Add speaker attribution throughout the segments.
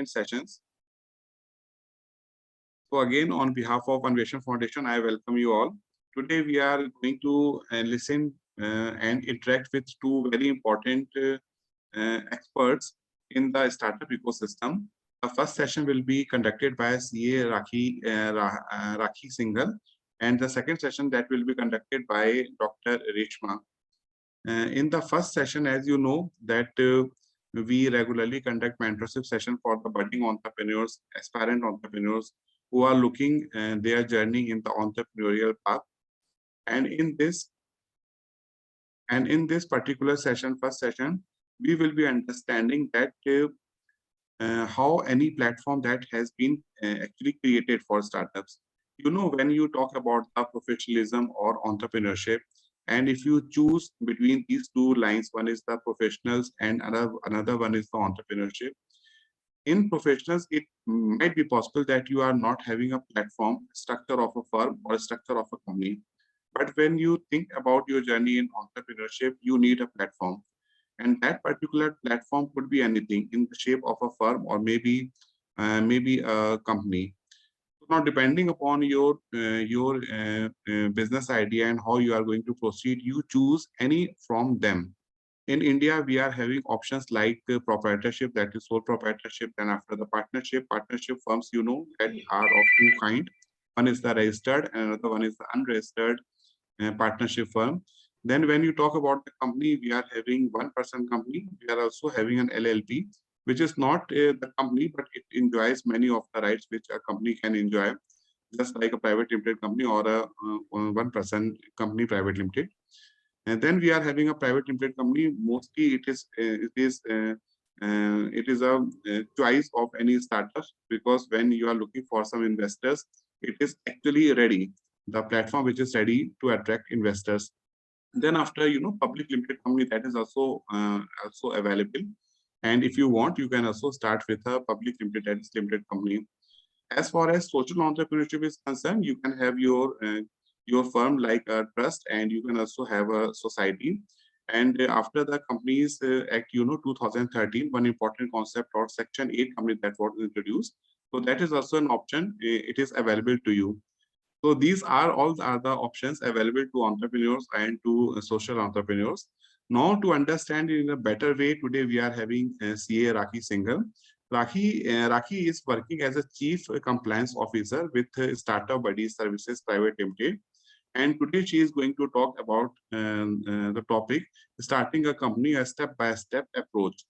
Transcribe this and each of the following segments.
Speaker 1: second sessions. So again, on behalf of Anveshan Foundation, I welcome you all. Today we are going to listen and interact with two very important experts in the startup ecosystem. The first session will be conducted by CA Rakhi Singhal, and the second session that will be conducted by Dr. Reshma. In the first session, as you know, that we regularly conduct mentorship session for the budding entrepreneurs, aspirant entrepreneurs who are looking their journey in the entrepreneurial path. And in this particular session, first session, we will be understanding that how any platform that has been actually created for startups. You know, when you talk about the professionalism or entrepreneurship, and if you choose between these two lines, one is the professionals and another one is the entrepreneurship. In professionals, it might be possible that you are not having a platform, structure of a firm or a structure of a company. But when you think about your journey in entrepreneurship, you need a platform. And that particular platform could be anything in the shape of a firm or maybe a company. Now, depending upon your business idea and how you are going to proceed, you choose any from them. In India, we are having options like proprietorship, that is sole proprietorship. Then after the partnership firms, you know, that are of two kinds. One is the registered and another one is the unregistered partnership firm. Then when you talk about the company, we are having one-person company. We are also having an LLP, which is not the company, but it enjoys many of the rights which a company can enjoy, just like a private limited company or a one-person company, private limited. And then we are having a private limited company. Mostly it is a choice of any startup, because when you are looking for some investors, it is actually ready. The platform which is ready to attract investors. Then after, you know, public limited company, that is also available. And if you want, you can also start with a public limited company. As far as social entrepreneurship is concerned, you can have your firm like a trust, and you can also have a society. And after the Companies Act, you know, 2013, one important concept or Section 8 company that was introduced. So that is also an option. It is available to you. So these are all the other options available to entrepreneurs and to social entrepreneurs. Now, to understand it in a better way, today we are having CA Rakhi Singhal. Rakhi is working as a Chief Compliance Officer with Startup Buddy Services Private Limited. And today she is going to talk about the topic, starting a company, a step-by-step approach.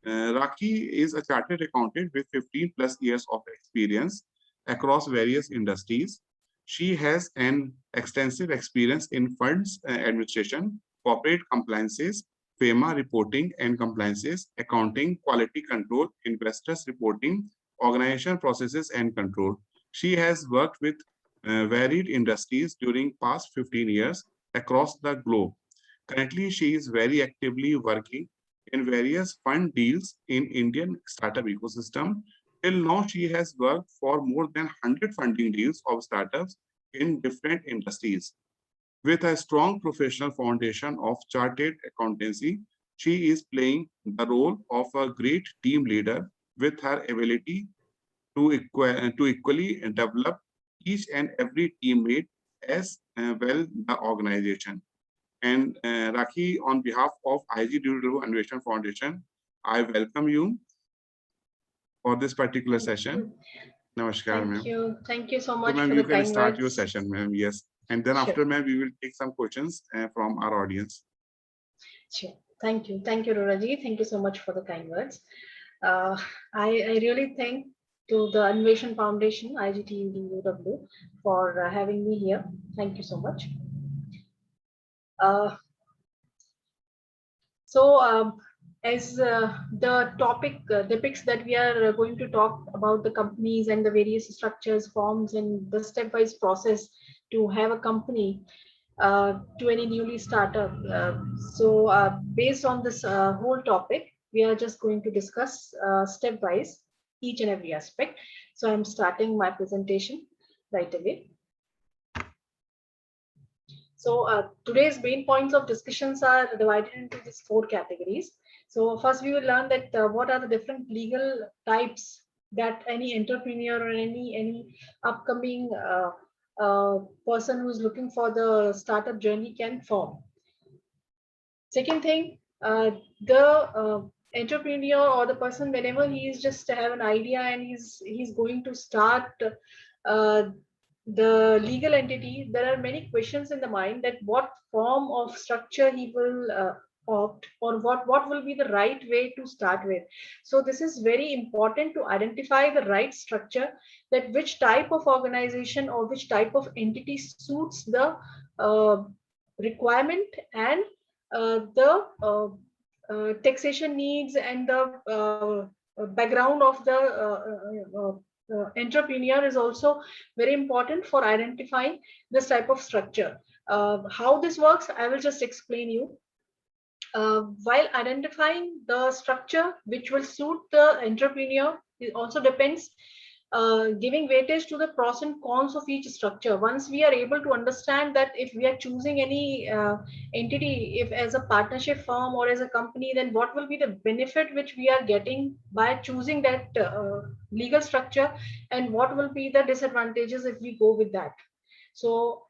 Speaker 1: Rakhi is a chartered accountant with 15 plus years of experience across various industries. She has an extensive experience in funds administration, corporate compliances, FEMA reporting and compliances, accounting, quality control, investors reporting, organization processes and control. She has worked with varied industries during past 15 years across the globe. Currently, she is very actively working in various fund deals in Indian startup ecosystem. Till now, she has worked for more than 100 funding deals of startups in different industries. With a strong professional foundation of chartered accountancy, she is playing the role of a great team leader with her ability to equally develop each and every teammate as well the organization. And Rakhi, on behalf of IGDW Anveshan Foundation, I welcome you for this particular session. Namaskar, ma'am.
Speaker 2: Thank you so much.
Speaker 1: So, ma'am, you can start your session, ma'am. Yes. And then
Speaker 2: sure.
Speaker 1: After, ma'am, we will take some questions from our audience.
Speaker 2: Sure. Thank you, Ruraji. Thank you so much for the kind words. I really thank to the Anveshan Foundation, IGTUW, for having me here. Thank you so much. As the topic depicts that we are going to talk about the companies and the various structures, forms, and the stepwise process to have a company to any newly startup. Based on this whole topic, we are just going to discuss stepwise each and every aspect. So I'm starting my presentation right away. So today's main points of discussions are divided into these 4 categories. So first we will learn that what are the different legal types that any entrepreneur or any upcoming person who's looking for the startup journey can form. Second thing, the entrepreneur or the person, whenever he is just have an idea and he's going to start uh, the legal entity, there are many questions in the mind that what form of structure he will opt, or what will be the right way to start with. So this is very important to identify the right structure, that which type of organization or which type of entity suits the uh, requirement and the taxation needs and the background of the entrepreneur is also very important for identifying this type of structure. How this works, I will just explain you. While identifying the structure which will suit the entrepreneur, it also depends, giving weightage to the pros and cons of each structure. Once we are able to understand that if we are choosing any entity, if as a partnership firm or as a company, then what will be the benefit which we are getting by choosing that legal structure, and what will be the disadvantages if we go with that. So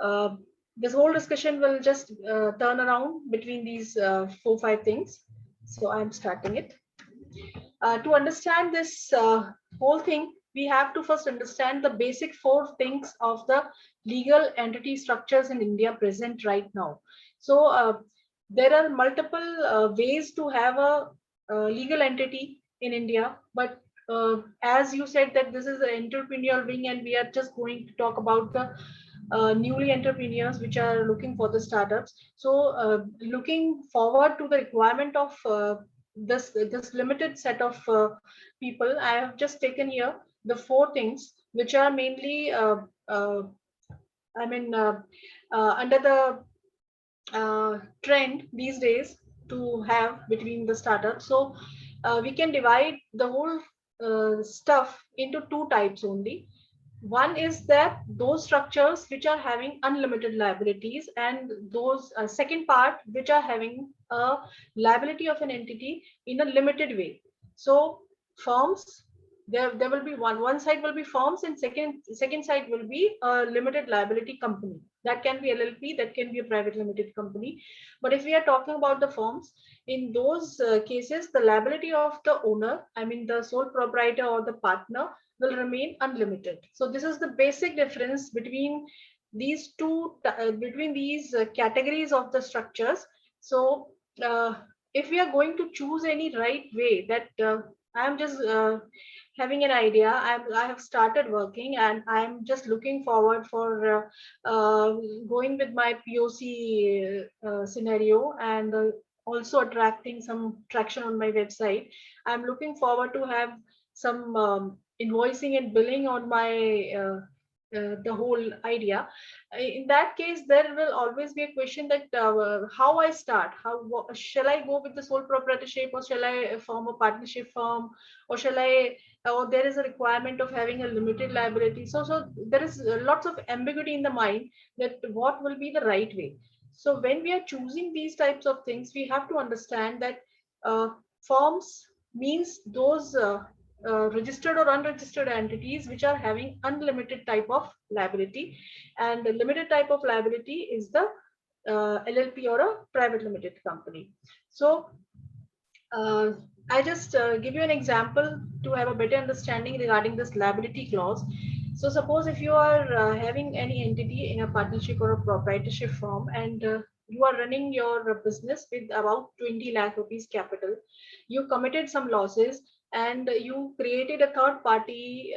Speaker 2: uh, this whole discussion will just turn around between these 4 5 things. So I'm starting it. To understand this whole thing, we have to first understand the basic 4 things of the legal entity structures in India present right now. So there are multiple ways to have a legal entity in India, but as you said that this is an entrepreneurial wing, and we are just going to talk about the newly entrepreneurs which are looking for the startups. So looking forward to the requirement of this limited set of people, I have just taken here the 4 things which are mainly I mean under the trend these days to have between the startups. So we can divide the whole stuff into 2 types only. One is that those structures which are having unlimited liabilities, and those second part which are having a liability of an entity in a limited way. So firms, there will be one side will be firms, and second side will be a limited liability company. That can be LLP, that can be a private limited company. But if we are talking about the firms, in those cases, the liability of the owner, I mean the sole proprietor or the partner, will remain unlimited. So this is the basic difference between between these categories of the structures. So uh, if we are going to choose any right way, that I'm just having an idea, I have started working and I'm just looking forward for going with my POC scenario, and also attracting some traction on my website. I'm looking forward to have some invoicing and billing on my the whole idea. In that case, there will always be a question that how I start. Shall I go with the sole proprietorship, or shall I form a partnership firm, or shall I? Or there is a requirement of having a limited liability. So there is lots of ambiguity in the mind that what will be the right way. So when we are choosing these types of things, we have to understand that uh, firms means those registered or unregistered entities which are having unlimited type of liability, and the limited type of liability is the LLP or a private limited company. So uh, I just give you an example to have a better understanding regarding this liability clause. So suppose if you are having any entity in a partnership or a proprietorship firm, and you are running your business with about 20 lakh rupees capital, you committed some losses, and you created a third party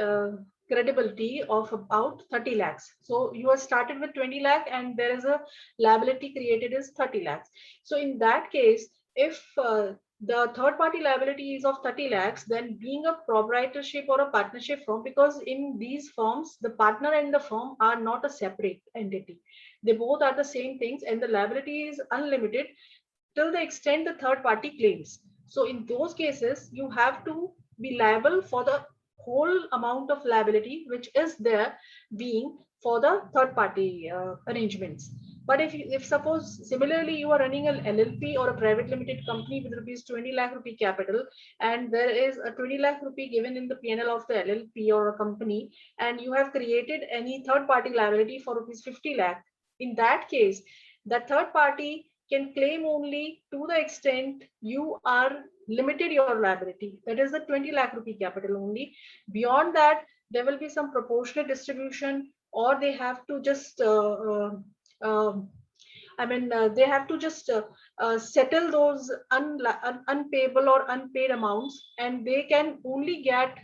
Speaker 2: credibility of about 30 lakhs. So you are started with 20 lakh, and there is a liability created is 30 lakhs. So in that case, if the third party liability is of 30 lakhs, then being a proprietorship or a partnership firm, because in these firms the partner and the firm are not a separate entity, they both are the same things, and the liability is unlimited till the extent the third party claims. So in those cases, you have to be liable for the whole amount of liability which is there being for the third party arrangements. But if suppose similarly you are running an LLP or a private limited company with rupees 20 lakh rupee capital, and there is a 20 lakh rupee given in the PNL of the LLP or a company, and you have created any third party liability for rupees 50 lakh, in that case, the third party can claim only to the extent you are limited your liability. That is the 20 lakh rupee capital only. Beyond that, there will be some proportionate distribution, or they have to just they have to just settle those unpayable or unpaid amounts, and they can only get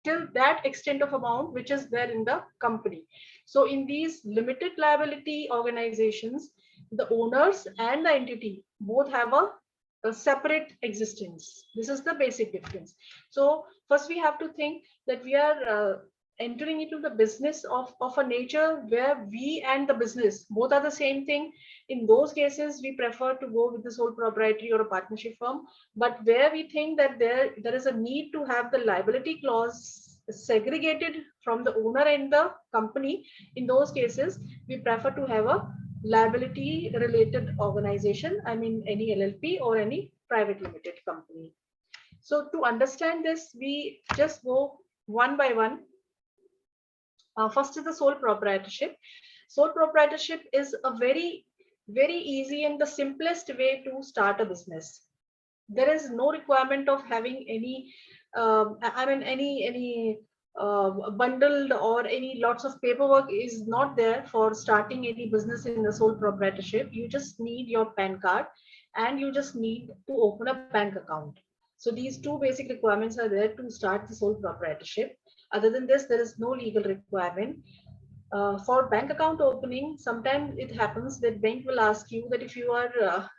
Speaker 2: till that extent of amount which is there in the company. So in these limited liability organizations, the owners and the entity both have a separate existence. This is the basic difference. So first we have to think that we are entering into the business of a nature where we and the business both are the same thing. In those cases, we prefer to go with the sole proprietary or a partnership firm. But where we think that there is a need to have the liability clause segregated from the owner and the company, in those cases, we prefer to have a liability related organization, I mean any LLP or any private limited company. So to understand this, we just go one by one. First is the sole proprietorship. Sole proprietorship is a very easy and the simplest way to start a business. There is no requirement of having any any bundled or any lots of paperwork is not there for starting any business in the sole proprietorship. You just need your PAN card and you just need to open a bank account. So these two basic requirements are there to start the sole proprietorship. Other than this, there is no legal requirement. For bank account opening, sometimes it happens that bank will ask you that if you are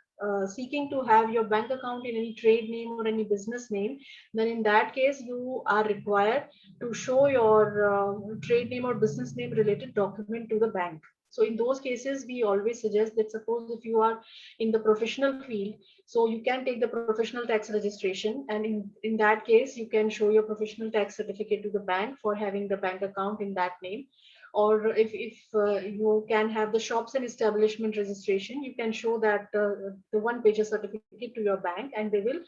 Speaker 2: seeking to have your bank account in any trade name or any business name, then in that case you are required to show your trade name or business name related document to the bank. So in those cases, we always suggest that suppose if you are in the professional field, so you can take the professional tax registration, and in that case, you can show your professional tax certificate to the bank for having the bank account in that name. Or if you can have the shops and establishment registration, you can show that the one page certificate to your bank, and they will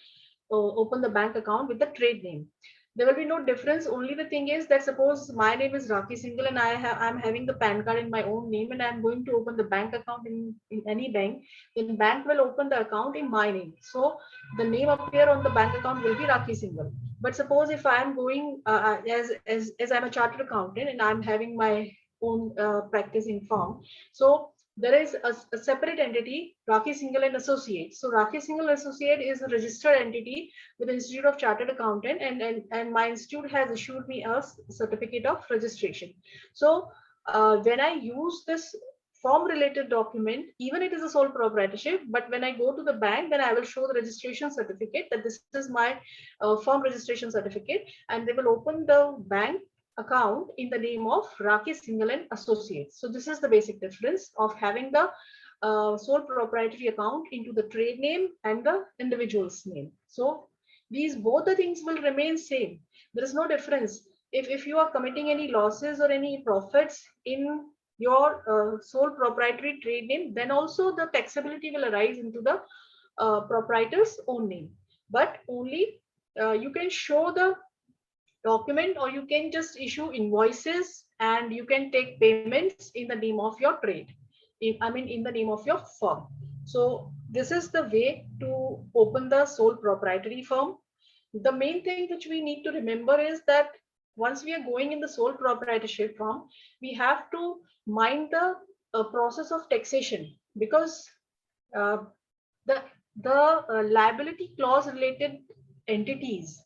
Speaker 2: open the bank account with the trade name. There will be no difference. Only the thing is that suppose my name is Raki Singhal and I'm having the PAN card in my own name and I'm going to open the bank account in any bank, then bank will open the account in my name. So the name appear on the bank account will be Raki Singhal. But suppose if I am going as I'm a chartered accountant and I'm having my own practicing firm, so there is a separate entity, Raki Singhal and Associates. So Raki Singhal Associate is a registered entity with the Institute of Chartered Accountant, and my institute has issued me a certificate of registration. So when I use this form related document, even it is a sole proprietorship, but when I go to the bank, then I will show the registration certificate that this is my firm registration certificate, and they will open the bank account in the name of Rakesh Singhal and Associates. So this is the basic difference of having the sole proprietary account into the trade name and the individual's name. So these both the things will remain same. There is no difference. If you are committing any losses or any profits in your sole proprietary trade name, then also the taxability will arise into the proprietor's own name. But only you can show the document, or you can just issue invoices and you can take payments in the name of your trade. In the name of your firm. So this is the way to open the sole proprietary firm. The main thing which we need to remember is that once we are going in the sole proprietorship firm, we have to mind the process of taxation, because uh, the liability clause related entities,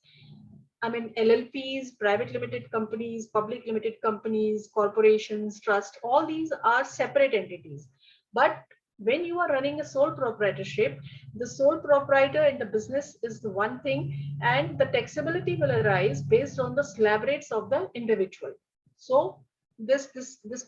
Speaker 2: LLPs, private limited companies, public limited companies, corporations, trust, all these are separate entities. But when you are running a sole proprietorship, the sole proprietor in the business is the one thing, and the taxability will arise based on the slab rates of the individual. So this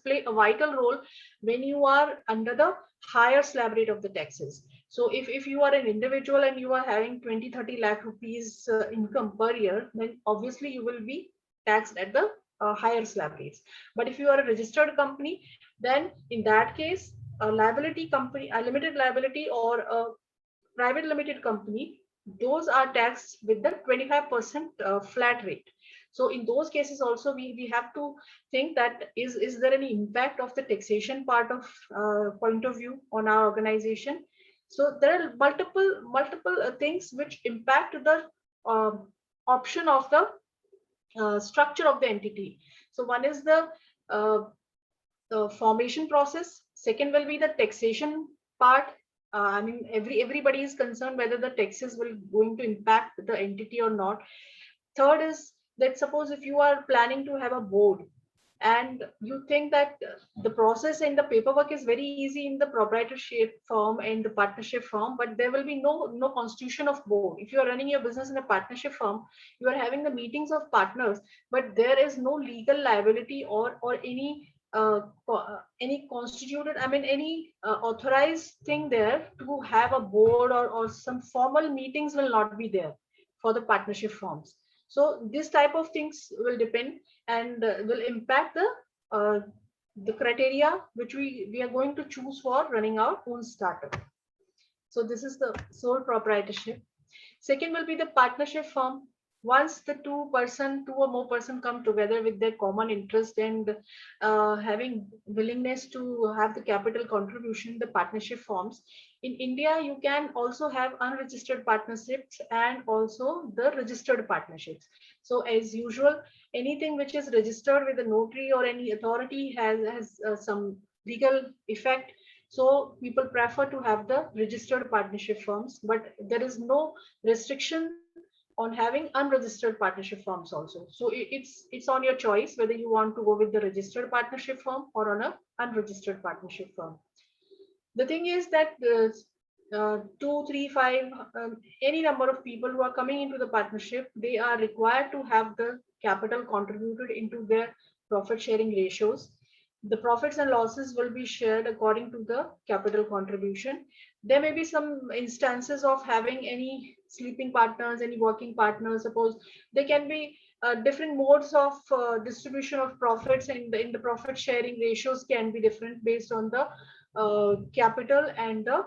Speaker 2: play a vital role when you are under the higher slab rate of the taxes. So if you are an individual and you are having 20-30 lakh rupees income per year, then obviously you will be taxed at the higher slab rates. But if you are a registered company, then in that case, a liability company, a limited liability or a private limited company, those are taxed with the 25% flat rate. So in those cases also we have to think that is there any impact of the taxation part of point of view on our organization. So there are multiple things which impact the option of the structure of the entity. So one is uh, the formation process. Second will be the taxation part. I mean, everybody is concerned whether the taxes will going to impact the entity or not. Third is that suppose if you are planning to have a board and you think that the process and the paperwork is very easy in the proprietorship firm and the partnership firm, but there will be no constitution of board. If you are running your business in a partnership firm, you are having the meetings of partners, but there is no legal liability or any constituted, I mean any authorized thing there to have a board or some formal meetings will not be there for the partnership firms. So this type of things will depend and will impact the criteria which we are going to choose for running our own startup. So this is the sole proprietorship. Second will be the partnership firm. Once the two or more person come together with their common interest and having willingness to have the capital contribution, the partnership forms. In India, you can also have unregistered partnerships and also the registered partnerships. So as usual, anything which is registered with a notary or any authority has some legal effect. So people prefer to have the registered partnership firms, but there is no restriction on having unregistered partnership firms also. So it's on your choice whether you want to go with the registered partnership firm or on a unregistered partnership firm. The thing is that two, three, five, any number of people who are coming into the partnership, they are required to have the capital contributed into their profit sharing ratios. The profits and losses will be shared according to the capital contribution. There may be some instances of having any sleeping partners, any working partners. Suppose there can be different modes of distribution of profits, and in the profit sharing ratios can be different based on the capital and the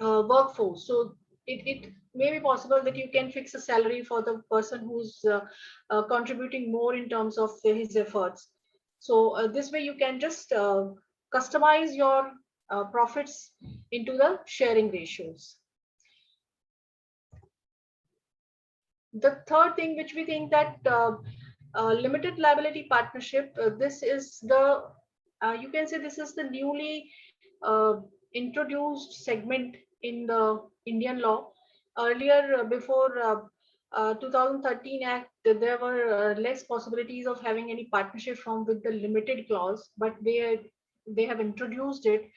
Speaker 2: workforce. So it may be possible that you can fix a salary for the person who's contributing more in terms of his efforts. So this way you can just customize your profits into the sharing ratios. The third thing which we think that limited liability partnership, this is the you can say this is the newly introduced segment in the Indian law. Earlier, before 2013 Act, there were less possibilities of having any partnership firm with the limited clause, but they have introduced it.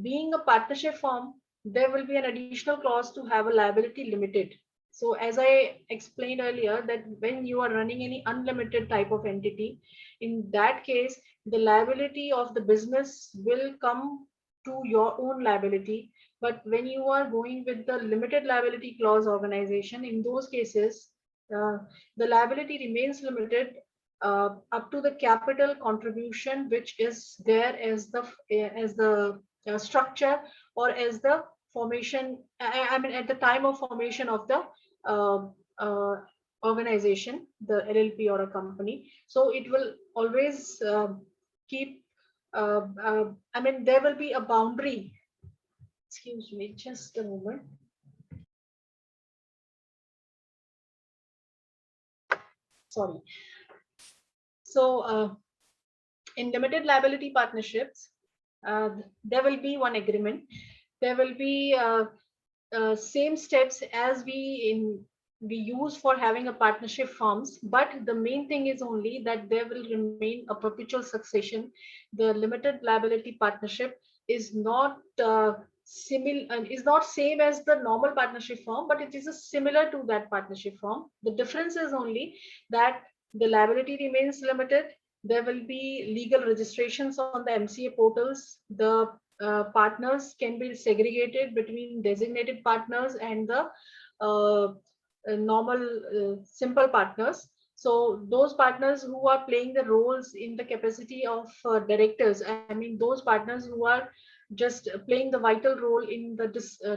Speaker 2: Being a partnership firm, there will be an additional clause to have a liability limited. So as I explained earlier, that when you are running any unlimited type of entity, in that case, the liability of the business will come to your own liability. But when you are going with the limited liability clause organization, in those cases, uh, the liability remains limited up to the capital contribution, which is there as the structure or as the formation. I mean, at the time of formation of the uh, uh, organization, the LLP or a company. So it will always keep. I mean, there will be a boundary. Excuse me, just a moment. Sorry. So in limited liability partnerships, there will be one agreement. There will be same steps as we use for having a partnership firms, but the main thing is only that there will remain a perpetual succession. The limited liability partnership is not similar, is not same as the normal partnership firm, but it is a similar to that partnership firm. The difference is only that the liability remains limited. There will be legal registrations on the MCA portals. The partners can be segregated between designated partners and the normal simple partners. So those partners who are playing the roles in the capacity of directors, I mean those partners who are just playing the vital role in the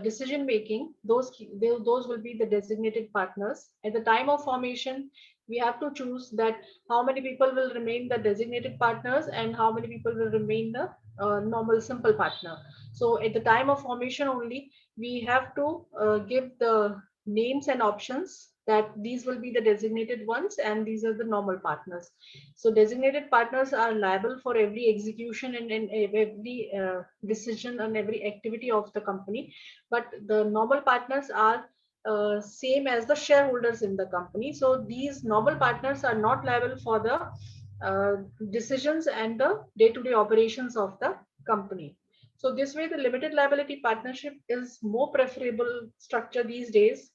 Speaker 2: decision making, those will be the designated partners. At the time of formation, we have to choose that how many people will remain the designated partners and how many people will remain the normal simple partner. So at the time of formation only, we have to give the names and options that these will be the designated ones and these are the normal partners. So designated partners are liable for every execution and every decision and every activity of the company, but the normal partners are same as the shareholders in the company. So these normal partners are not liable for the uh, decisions and the day-to-day operations of the company. So this way, the limited liability partnership is more preferable structure these days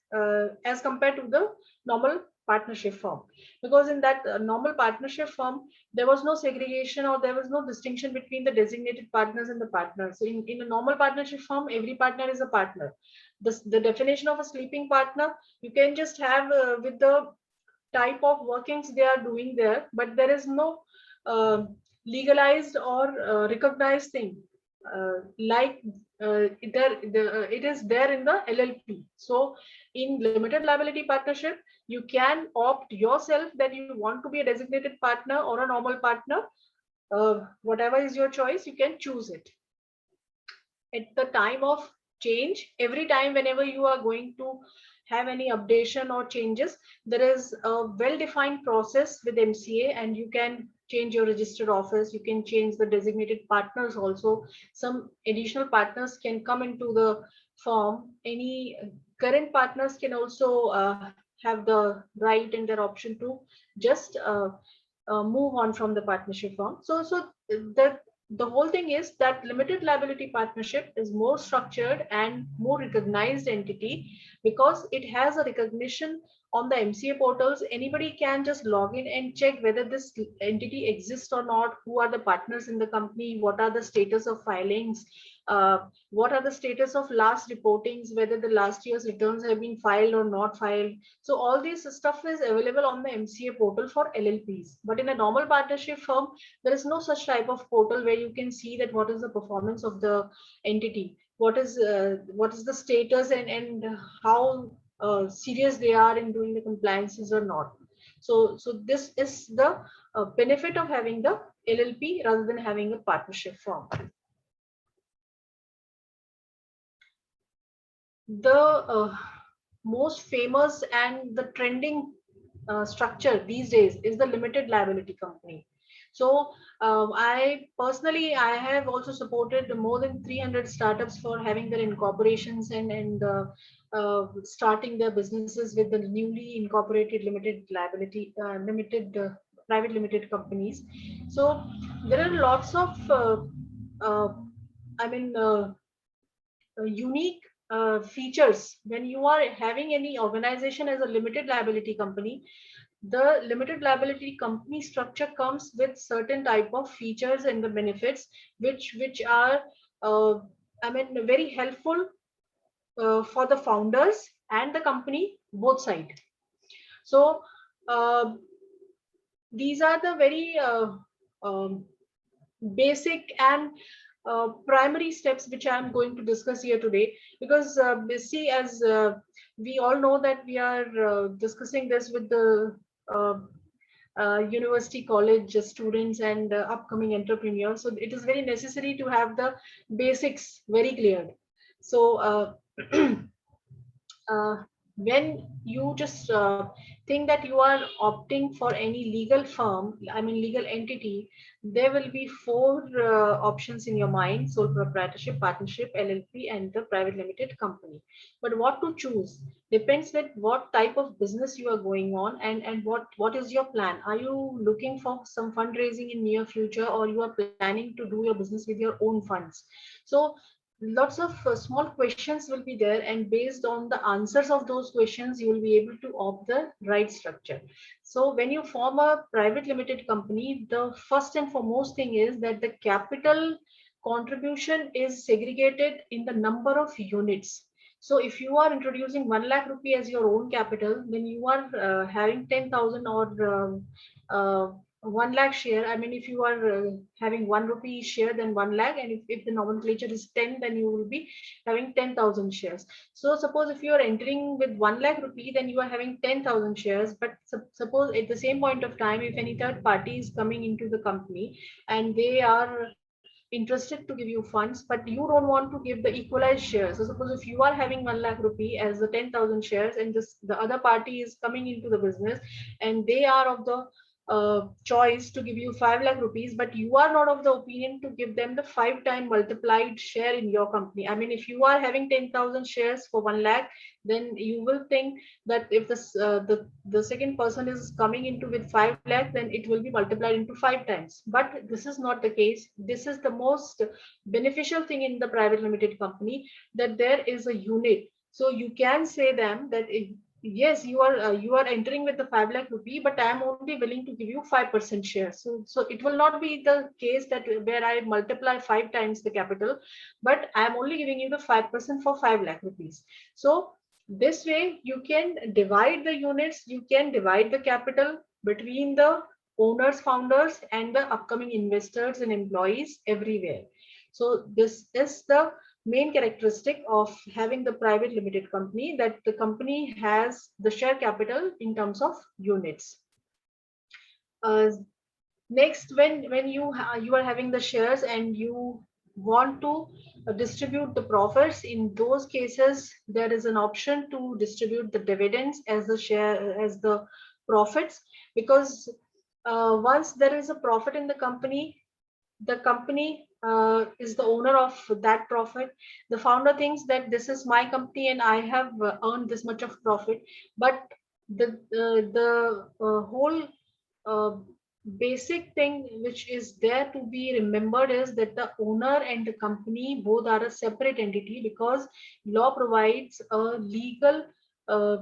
Speaker 2: as compared to the normal partnership form. Because in that normal partnership form, there was no segregation or there was no distinction between the designated partners and the partners. So in a normal partnership form, every partner is a partner. The definition of a sleeping partner, you can just have with the type of workings they are doing there, but there is no uh, legalized or recognized thing like it is there in the LLP. So in limited liability partnership, you can opt yourself that you want to be a designated partner or a normal partner. Whatever is your choice, you can choose it at the time of change. Every time whenever you are going to have any updation or changes, there is a well defined process with MCA, and you can change your registered office, you can change the designated partners also. Some additional partners can come into the form. Any current partners can also have the right and their option to just move on from the partnership form. So the whole thing is that limited liability partnership is more structured and more recognized entity because it has a recognition on the MCA portals. Anybody can just log in and check whether this entity exists or not, who are the partners in the company, what are the status of filings, what are the status of last reportings, whether the last year's returns have been filed or not filed. So all this stuff is available on the MCA portal for LLPs. But in a normal partnership firm, there is no such type of portal where you can see that what is the performance of the entity, what is the status, and how serious they are in doing the compliances or not. So this is the benefit of having the LLP rather than having a partnership firm. The most famous and the trending structure these days is the limited liability company. So I have also supported more than 300 startups for having their incorporations and starting their businesses with the newly incorporated limited liability limited private limited companies. So there are lots of uh, I mean unique features when you are having any organization as a limited liability company. The limited liability company structure comes with certain type of features and the benefits which are uh, very helpful for the founders and the company both side. So uh, these are the very um, basic and primary steps which I'm going to discuss here today, because see, as we all know that we are discussing this with the uh, university college students and upcoming entrepreneurs, so it is very necessary to have the basics very clear. So uh, when you just think that you are opting for any legal firm, I mean legal entity, there will be four options in your mind: sole proprietorship, partnership, LLP, and the private limited company. But what to choose depends that what type of business you are going on, and what is your plan. Are you looking for some fundraising in near future, or you are planning to do your business with your own funds? So lots of small questions will be there, and based on the answers of those questions you will be able to opt the right structure. So when you form a private limited company, the first and foremost thing is that the capital contribution is segregated in the number of units. So if you are introducing 1 lakh rupee as your own capital, then you are having 10,000 or 1 lakh share. I mean, if you are having 1 rupee share, then 1 lakh, and if the nomenclature is 10, then you will be having 10,000 shares. So suppose if you are entering with 1 lakh rupee, then you are having 10,000 shares. But suppose at the same point of time, if any third party is coming into the company and they are interested to give you funds, but you don't want to give the equalized shares. So suppose if you are having 1 lakh rupee as the 10,000 shares, and this the other party is coming into the business and they are of the choice to give you 5 lakh rupees, but you are not of the opinion to give them the 5 time multiplied share in your company. I mean, if you are having 10,000 shares for 1 lakh, then you will think that if this the second person is coming into with 5 lakh, then it will be multiplied into 5 times. But this is not the case. This is the most beneficial thing in the private limited company, that there is a unit. So you can say them that yes, you are entering with the 5 lakh rupee, but I am only willing to give you 5% share. So it will not be the case that where I multiply 5 times the capital, but I am only giving you the 5% for 5 lakh rupees. So this way you can divide the units, you can divide the capital between the owners, founders, and the upcoming investors and employees everywhere. So this is the main characteristic of having the private limited company, that the company has the share capital in terms of units. Uh, Next, when you are having the shares and you want to distribute the profits, in those cases there is an option to distribute the dividends as the share as the profits, because once there is a profit in the company is the owner of that profit. The founder thinks that this is my company and I have earned this much of profit, but the whole uh, basic thing which is there to be remembered is that the owner and the company both are a separate entity, because law provides a legal uh,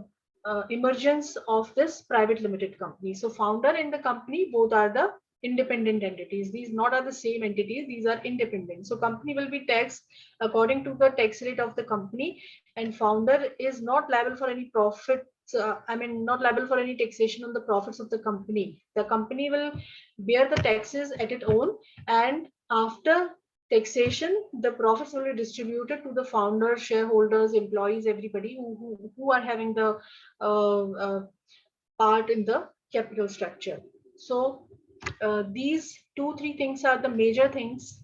Speaker 2: emergence of this private limited company. So founder and the company both are the independent entities. These not are the same entities, these are independent. So company will be taxed according to the tax rate of the company, and founder is not liable for any profit. I mean, not liable for any taxation on the profits of the company. The company will bear the taxes at its own, and after taxation, the profits will be distributed to the founders, shareholders, employees, everybody who are having the part in the capital structure. So these two, three things are the major things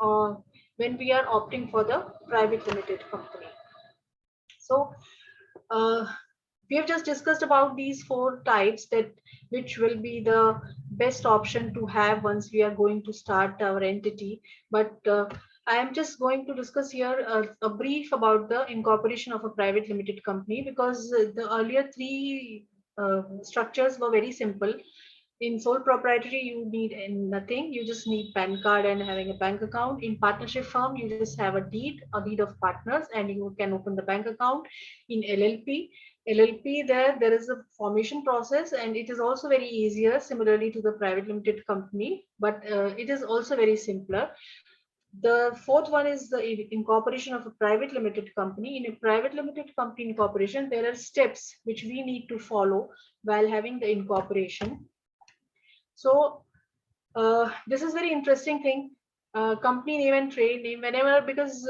Speaker 2: uh, when we are opting for the private limited company. So uh, we have just discussed about these four types, that which will be the best option to have once we are going to start our entity. But I am just going to discuss here a brief about the incorporation of a private limited company, because the earlier three structures were very simple. In sole proprietary, you need nothing. You just need PAN card and having a bank account. In partnership firm, you just have a deed of partners, and you can open the bank account. In LLP, there is a formation process, and it is also very easier, similarly to the private limited company, but it is also very simpler. The fourth one is the incorporation of a private limited company. In a private limited company incorporation, there are steps which we need to follow while having the incorporation. So this is very interesting thing. Company name and trade name, whenever, because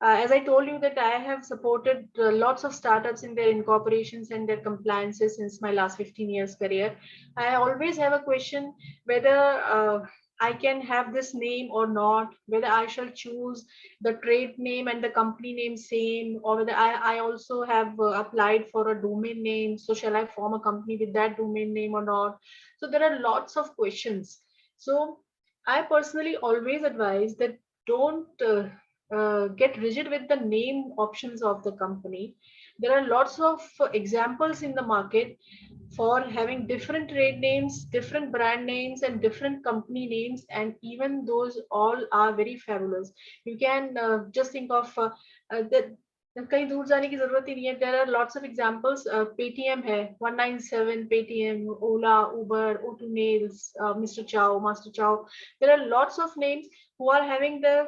Speaker 2: as I told you that I have supported lots of startups in their incorporations and their compliances since my last 15 years career. I always have a question whether I can have this name or not, whether I shall choose the trade name and the company name same, or whether I also have applied for a domain name. So shall I form a company with that domain name or not? So there are lots of questions. So I personally always advise that don't get rigid with the name options of the company. There are lots of examples in the market for having different trade names, different brand names, and different company names, and even those all are very fabulous. You can just think of that. कहीं दूर जाने की जरूरत ही नहीं है. There are lots of examples. Paytm है, 197 Paytm, Ola, Uber, O2 Nails, Mr. Chow, Master Chow. There are lots of names who are having the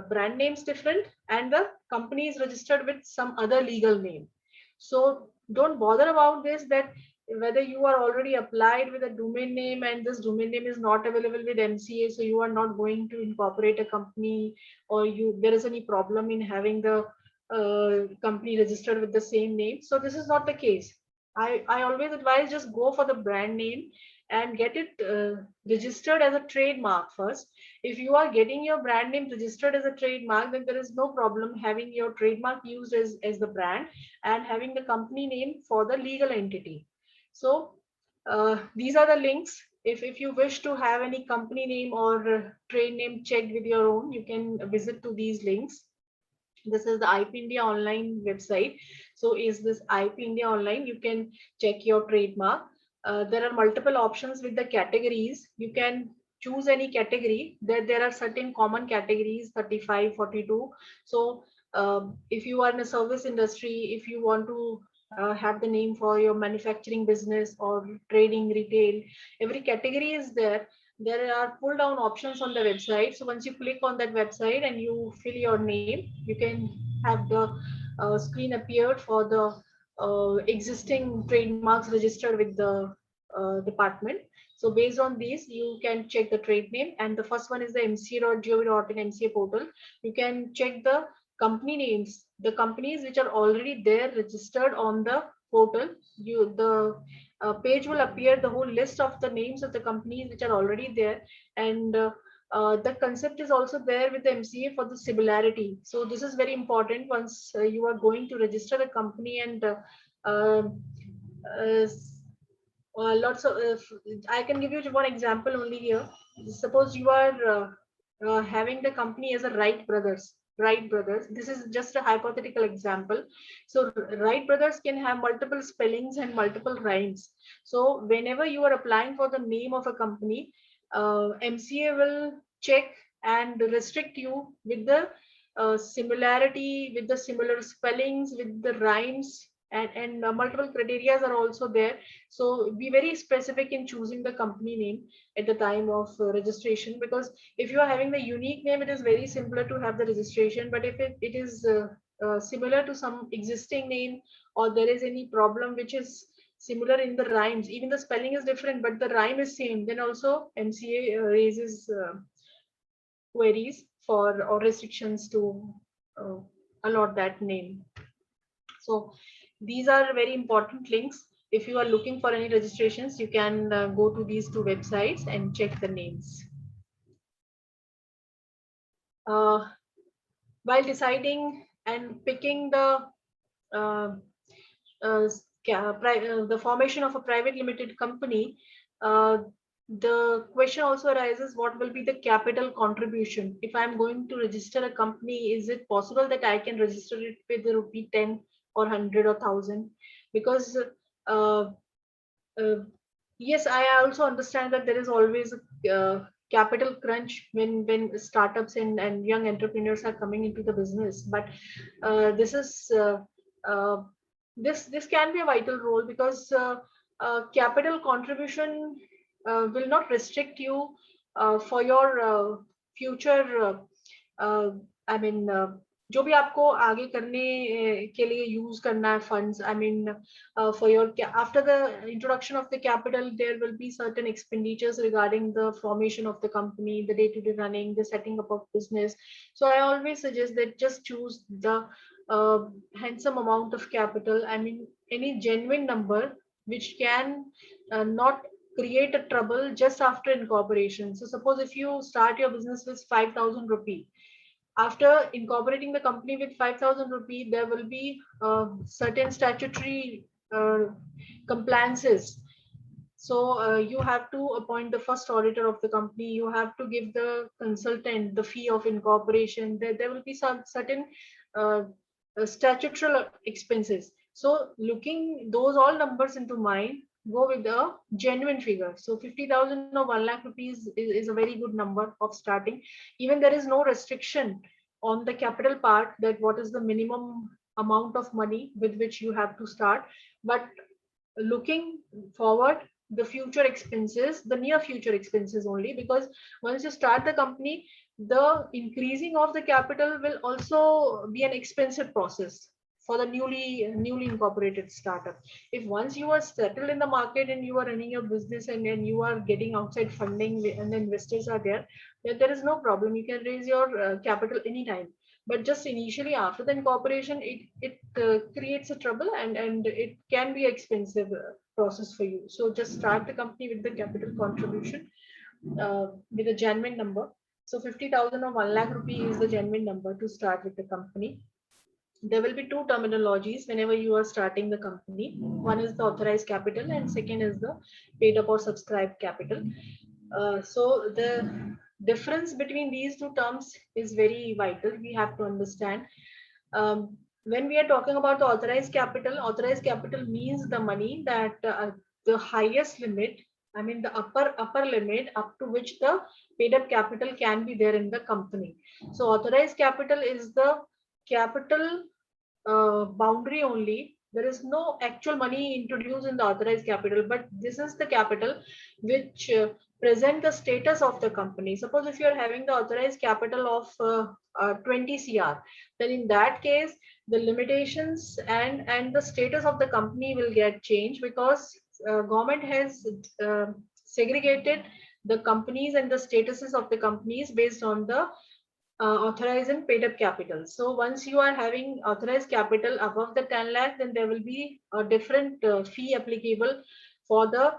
Speaker 2: brand name's different and the company is registered with some other legal name. So don't bother about this, that whether you are already applied with a domain name and this domain name is not available with MCA, so you are not going to incorporate a company, or there is any problem in having the company registered with the same name. So this is not the case. I always advise just go for the brand name and get it registered as a trademark first. If you are getting your brand name registered as a trademark, then there is no problem having your trademark used as the brand and having the company name for the legal entity. So these are the links. If you wish to have any company name or trade name checked with your own, you can visit to these links. This is the IP India online website. So is this IP India online? You can check your trademark. There are multiple options with the categories. You can choose any category. There are certain common categories, 35, 42. So if you are in a service industry, if you want to have the name for your manufacturing business or trading retail, every category is there. There are pull down options on the website. So once you click on that website and you fill your name, you can have the screen appeared for the existing trademarks registered with the department. So based on these, you can check the trade name, and the first one is the mca.gov.in MCA portal. You can check the company names, the companies which are already there registered on the portal. The page will appear the whole list of the names of the companies which are already there, and the concept is also there with the MCA for the similarity. So this is very important once you are going to register a company, and um, uh, lots of I can give you one example only here. Suppose you are having the company as a Wright brothers. This is just a hypothetical example. So Wright brothers can have multiple spellings and multiple rhymes. So whenever you are applying for the name of a company, MCA will check and restrict you with the similarity, with the similar spellings, with the rhymes, and multiple criteria are also there. So be very specific in choosing the company name at the time of registration, because if you are having the unique name, it is very simpler to have the registration. But if it is similar to some existing name, or there is any problem which is similar in the rhymes, even the spelling is different but the rhyme is same, then also MCA raises queries for or restrictions to uh, allot that name. So these are very important links. If you are looking for any registrations, you can go to these two websites and check the names. Uh, while deciding and picking uh, the formation of a private limited company, uh, the question also arises, what will be the capital contribution? If I'm going to register a company, is it possible that I can register it with the rupee 10 or 100 or 1000? Because uh, uh, yes, I also understand that there is always a capital crunch when startups and young entrepreneurs are coming into the business. But this is uh, this can be a vital role, because capital contribution will not restrict you for your future. uh, I mean, जो भी आपको आगे करने के लिए use करना है funds, I mean for your after the introduction of the capital, there will be certain expenditures regarding the formation of the company, the day-to-day running, the setting up of business. So I always suggest that just choose the uh, handsome amount of capital. I mean, any genuine number which can not create a trouble just after incorporation. So suppose if you start your business with 5,000 rupee, after incorporating the company with 5,000 rupee, there will be certain statutory uh, compliances. So you have to appoint the first auditor of the company. You have to give the consultant the fee of incorporation. There will be some certain uh, statutory expenses. So looking those all numbers into mind, go with a genuine figure. So 50,000 or 1 lakh rupees is a very good number of starting. Even there is no restriction on the capital part, that what is the minimum amount of money with which you have to start. But looking forward, the future expenses, the near future expenses only, because once you start the company, the increasing of the capital will also be an expensive process for the newly incorporated startup. If once you are settled in the market and you are running your business, and then you are getting outside funding and the investors are there, then there is no problem. You can raise your capital anytime. But just initially after the incorporation, it creates a trouble, and it can be expensive process for you. So just start the company with the capital contribution with a genuine number. So 50,000 or 1 lakh rupee is the genuine number to start with the company. There will be two terminologies whenever you are starting the company. One is the authorized capital, and second is the paid up or subscribed capital. So the difference between these two terms is very vital. We have to understand. When we are talking about the authorized capital means the money that the highest limit, I mean the upper limit up to which the paid up capital can be there in the company. So authorized capital is the capital boundary only. There is no actual money introduced in the authorized capital, but this is the capital which present the status of the company. Suppose if you are having the authorized capital of 20 cr, then in that case the limitations and the status of the company will get changed, because government has segregated the companies and the statuses of the companies based on the authorized and paid up capital. So once you are having authorized capital above the 10 lakh, then there will be a different fee applicable for the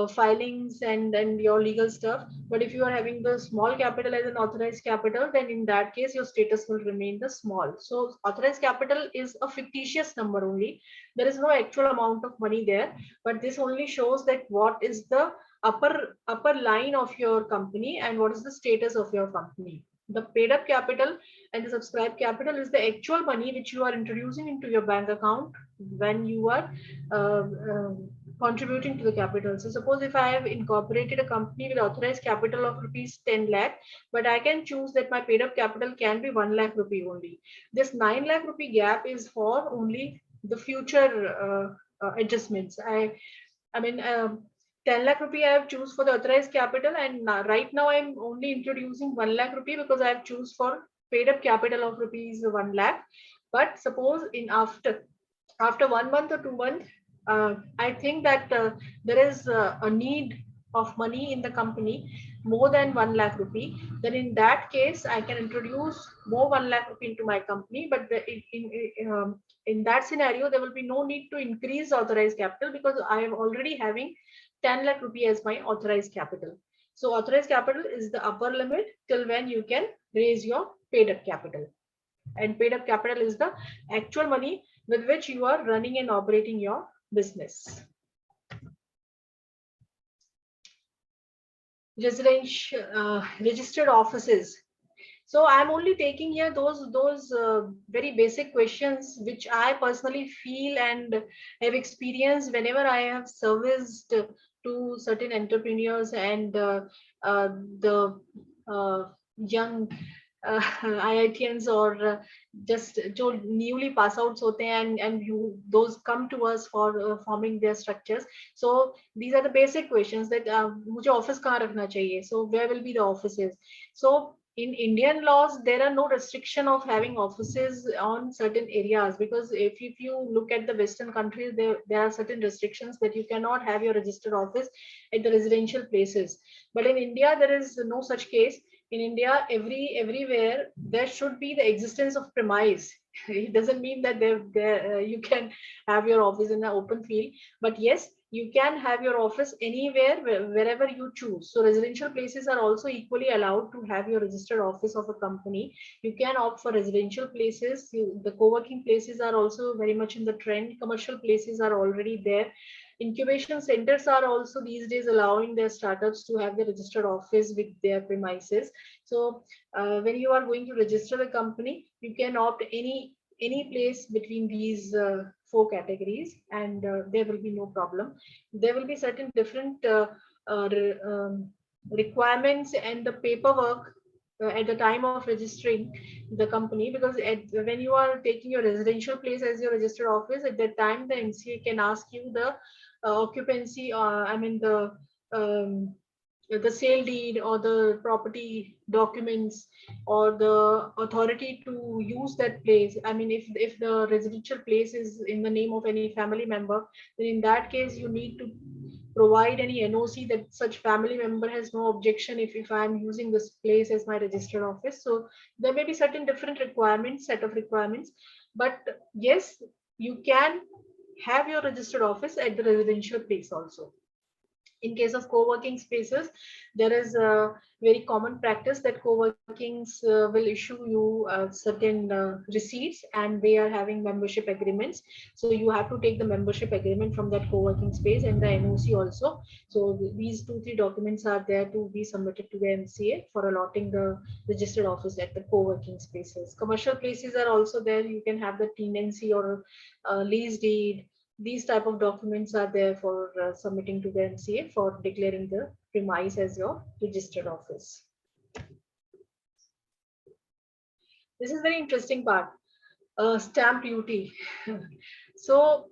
Speaker 2: filings and your legal stuff. But if you are having the small capital as an authorized capital, then in that case your status will remain the small. So authorized capital is a fictitious number only. There is no actual amount of money there, but this only shows that what is the upper line of your company and what is the status of your company. The paid up capital and the subscribed capital is the actual money which you are introducing into your bank account when you are uh, uh, contributing to the capital. So suppose if I have incorporated a company with authorized capital of rupees 10 lakh, but I can choose that my paid up capital can be 1 lakh rupee only. This 9 lakh rupee gap is for only the future adjustments. I mean, 10 lakh rupee I have choose for the authorized capital, and right now I'm only introducing 1 lakh rupee because I have choose for paid up capital of rupees 1 lakh. But suppose in after 1 month or 2 months, I think that there is a need of money in the company more than 1 lakh rupee. Then in that case, I can introduce more 1 lakh rupee into my company. But in that scenario, there will be no need to increase authorized capital because I am already having 10 lakh rupee as my authorized capital. So authorized capital is the upper limit till when you can raise your paid up capital. And paid up capital is the actual money with which you are running and operating your business. Registered offices. So I'm only taking here those very basic questions which I personally feel and have experienced whenever I have serviced to certain entrepreneurs and the young IITians or just जो newly pass out होते हैं and you those come to us for forming their structures. So these are the basic questions that मुझे office कहाँ रखना चाहिए, so where will be the offices. So in Indian laws, there are no restriction of having offices on certain areas, because if you look at the Western countries, there are certain restrictions that you cannot have your registered office at the residential places. But in India, there is no such case. In India, everywhere there should be the existence of premise. It doesn't mean that you can have your office in an open field, but yes, you can have your office anywhere wherever you choose. So residential places are also equally allowed to have your registered office of a company. You can opt for residential places. The co-working places are also very much in the trend. Commercial places are already there. Incubation centers are also these days allowing their startups to have the registered office with their premises. So when you are going to register a company, you can opt any place between these four categories, and there will be no problem. There will be certain different uh, re- um, requirements and the paperwork at the time of registering the company, because when you are taking your residential place as your registered office, at that time the MCA can ask you the occupancy, I mean um, the sale deed or the property documents or the authority to use that place. I mean, if the residential place is in the name of any family member, then in that case you need to provide any NOC that such family member has no objection if I am using this place as my registered office. So there may be certain different requirements, set of requirements, but yes, you can have your registered office at the residential place also. In case of co-working spaces, there is a very common practice that co-workings will issue you certain receipts, and they are having membership agreements. So you have to take the membership agreement from that co-working space and the NOC also. So these two three documents are there to be submitted to the MCA for allotting the registered office at the co-working spaces. Commercial places are also there. You can have the tenancy or lease deed. These type of documents are there for submitting to the MCA for declaring the premise as your registered office. This is very interesting part. Stamp duty. So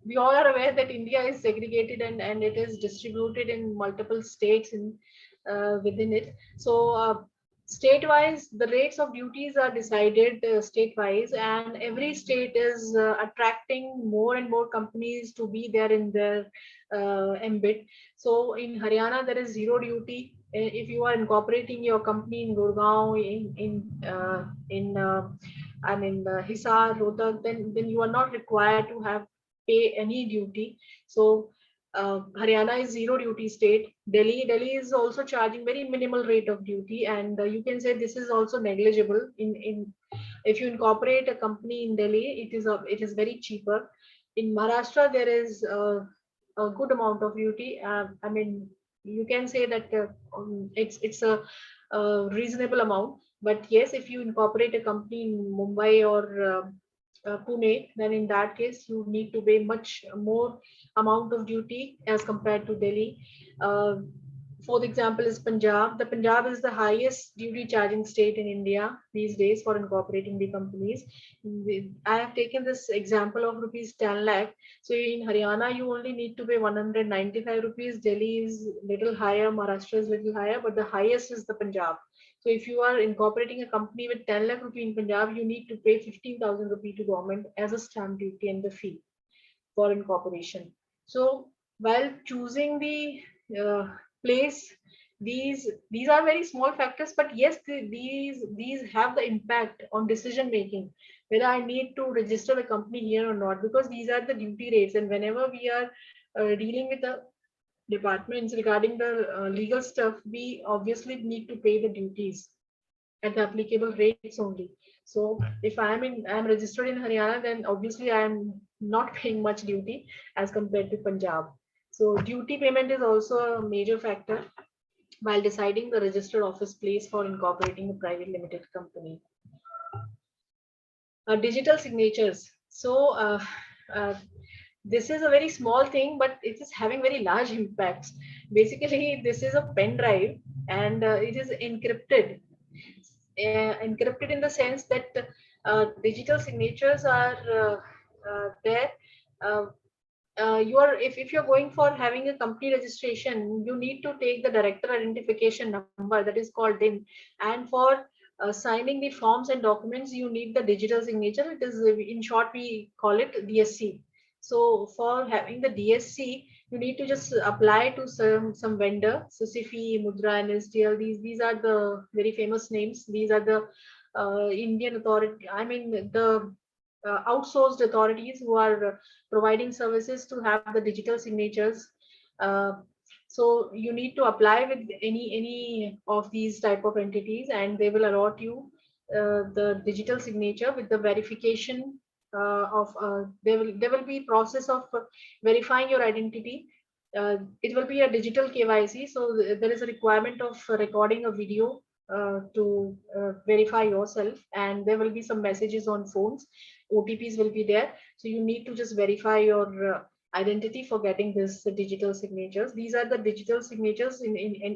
Speaker 2: we all are aware that India is segregated, and it is distributed in multiple states in within it. So state-wise, the rates of duties are decided state-wise, and every state is attracting more and more companies to be there in their ambit. So in Haryana, there is zero duty. If you are incorporating your company in Gurgaon, in I mean Hisar, Rohtak, then you are not required to have pay any duty. So Haryana is zero duty state. Delhi is also charging very minimal rate of duty, and you can say this is also negligible. In if you incorporate a company in Delhi, it is very cheaper. In Maharashtra, there is a good amount of duty. I mean, you can say that it's a reasonable amount. But yes, if you incorporate a company in Mumbai or Pune, then in that case you need to pay much more amount of duty as compared to Delhi. Uh, Fourth example is Punjab. The Punjab is the highest duty charging state in India these days for incorporating the companies. I have taken this example of rupees 10 lakh. So in Haryana, you only need to pay 195 rupees. Delhi is little higher, Maharashtra is little higher, but the highest is the Punjab. So if you are incorporating a company with 10 lakh rupee in Punjab, you need to pay 15,000 rupee to government as a stamp duty and the fee for incorporation. So while choosing the uh, place, these are very small factors, but yes, these have the impact on decision making, whether I need to register a company here or not, because these are the duty rates, and whenever we are dealing with the departments regarding the legal stuff, we obviously need to pay the duties at the applicable rates only. So if I'm registered in Haryana, then obviously I am not paying much duty as compared to Punjab. So duty payment is also a major factor while deciding the registered office place for incorporating a private limited company. Digital signatures. So uh, this is a very small thing, but it is having very large impacts. Basically, this is a pen drive, and it is encrypted. Encrypted in the sense that digital signatures are there. Uh, you are if you're going for having a company registration, you need to take the director identification number, that is called DIN, and for signing the forms and documents, you need the digital signature. It is, in short, we call it DSC. So for having the DSC, you need to just apply to some vendor, so SIFI, Mudra, and STL. These are the very famous names. These are the Indian authority. I mean the outsourced authorities who are providing services to have the digital signatures. Uh, so you need to apply with any of these type of entities, and they will allot you the digital signature with the verification of there will be process of verifying your identity. It will be a digital KYC, so there is a requirement of recording a video to verify yourself, and there will be some messages on phones. OTPs will be there, so you need to just verify your identity for getting this digital signatures. These are the digital signatures in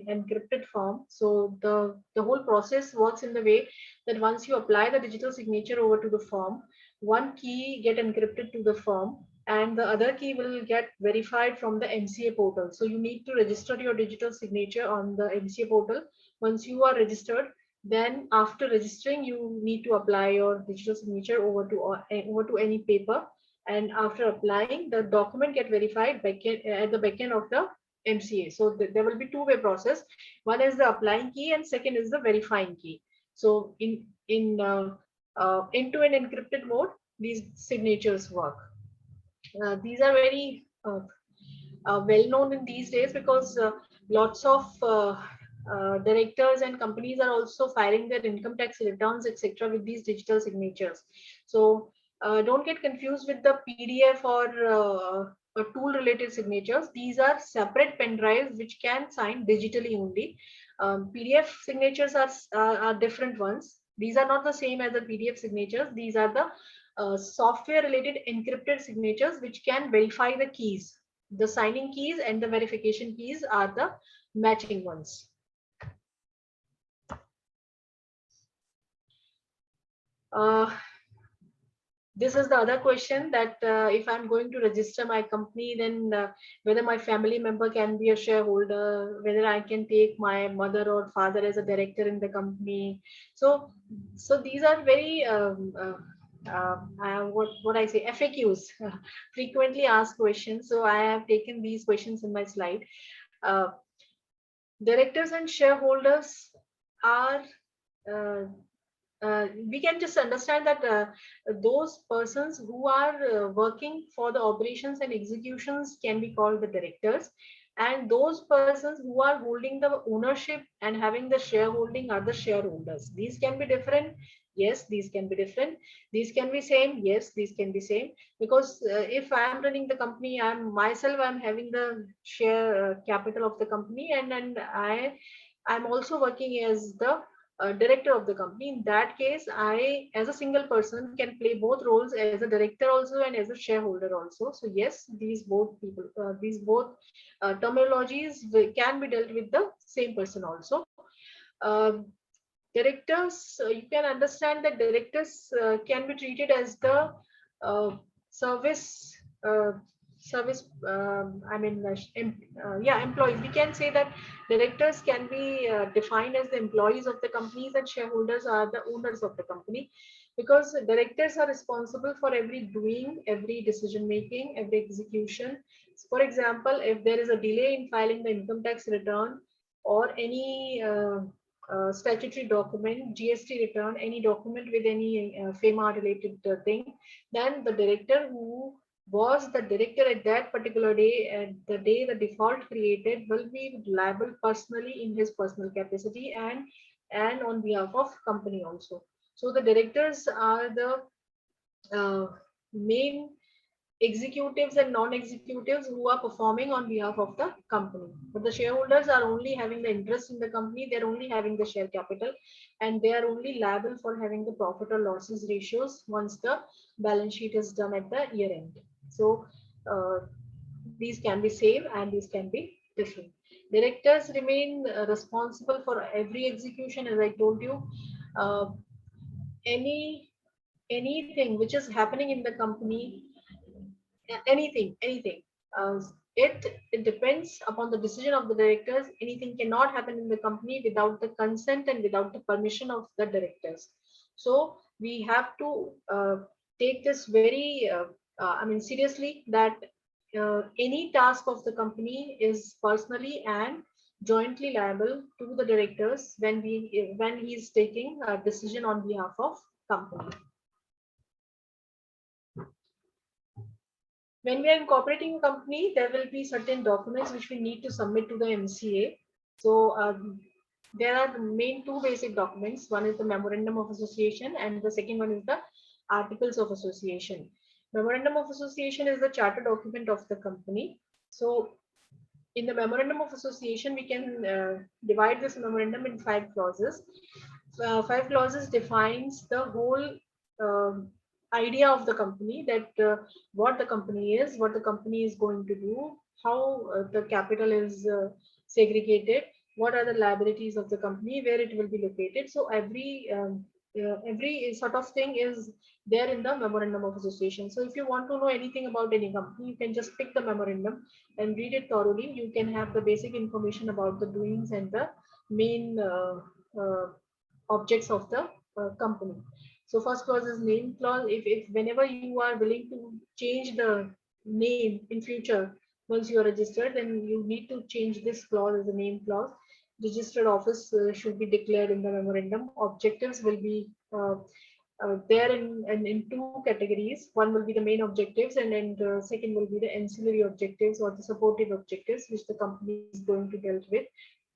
Speaker 2: encrypted form. So the whole process works in the way that once you apply the digital signature over to the form, one key get encrypted to the form, and the other key will get verified from the MCA portal. So you need to register your digital signature on the MCA portal. Once you are registered, then after registering, you need to apply your digital signature over to any paper. And after applying, the document get verified at the backend of the MCA. So there will be two-way process. One is the applying key, and second is the verifying key. So in end-to-end encrypted mode, these signatures work. These are very well known in these days, because lots of directors and companies are also filing their income tax returns, etc., with these digital signatures. So don't get confused with the PDF or tool related signatures. These are separate pen drives which can sign digitally only. PDF signatures are different ones. These are not the same as the PDF signatures. These are the software related encrypted signatures which can verify the keys. The signing keys and the verification keys are the matching ones. Uh, this is the other question, that if I'm going to register my company, then whether my family member can be a shareholder, whether I can take my mother or father as a director in the company. So these are very what I say, FAQs, frequently asked questions. So I have taken these questions in my slide. Uh, Directors and shareholders are uh, we can just understand that those persons who are working for the operations and executions can be called the directors, and those persons who are holding the ownership and having the shareholding are the shareholders. These can be different. Yes, these can be different. These can be same. Yes, these can be same. Because if I am running the company, I'm having the share capital of the company, and I'm also working as the director of the company. In that case, I, as a single person, can play both roles, as a director also and as a shareholder also. So yes, these both terminologies can be dealt with the same person also. Um Directors, you can understand that directors can be treated as the uh, service uh, I mean yeah, employees. We can say that directors can be defined as the employees of the companies, and shareholders are the owners of the company, because directors are responsible for every doing, every decision making, every execution. For example, if there is a delay in filing the income tax return, or any statutory document, GST return, any document with any FEMA related thing, then the director who was the director at that particular day, and the day the default created, will be liable personally in his personal capacity, and on behalf of company also. So the directors are the main executives and non-executives who are performing on behalf of the company. But the shareholders are only having the interest in the company, they're only having the share capital, and they are only liable for having the profit or losses ratios once the balance sheet is done at the year end. So these can be same and these can be different. Directors remain responsible for every execution, as I told you. Uh, any anything which is happening in the company, anything. Uh, it depends upon the decision of the directors. Anything cannot happen in the company without the consent and without the permission of the directors. So we have to take this very, I mean, seriously, that any task of the company is personally and jointly liable to the directors when he is taking a decision on behalf of company. When we are incorporating a company, there will be certain documents which we need to submit to the MCA. So there are the main two basic documents. One is the Memorandum of Association, and the second one is the Articles of Association. Memorandum of Association is the charter document of the company. So in the Memorandum of Association, we can divide this memorandum in 5 clauses. 5 clauses defines the whole idea of the company, that what the company is, what the company is going to do, how the capital is segregated, what are the liabilities of the company, where it will be located. So every every sort of thing is there in the memorandum of association. So if you want to know anything about any company, you can just pick the memorandum and read it thoroughly. You can have the basic information about the doings and the main uh, objects of the company. So first clause is name clause. If whenever you are willing to change the name in future, once you are registered, then you need to change this clause as a name clause. Registered office should be declared in the memorandum. Objectives will be there in two categories. One will be the main objectives, and then the second will be the ancillary objectives or the supportive objectives, which the company is going to deal with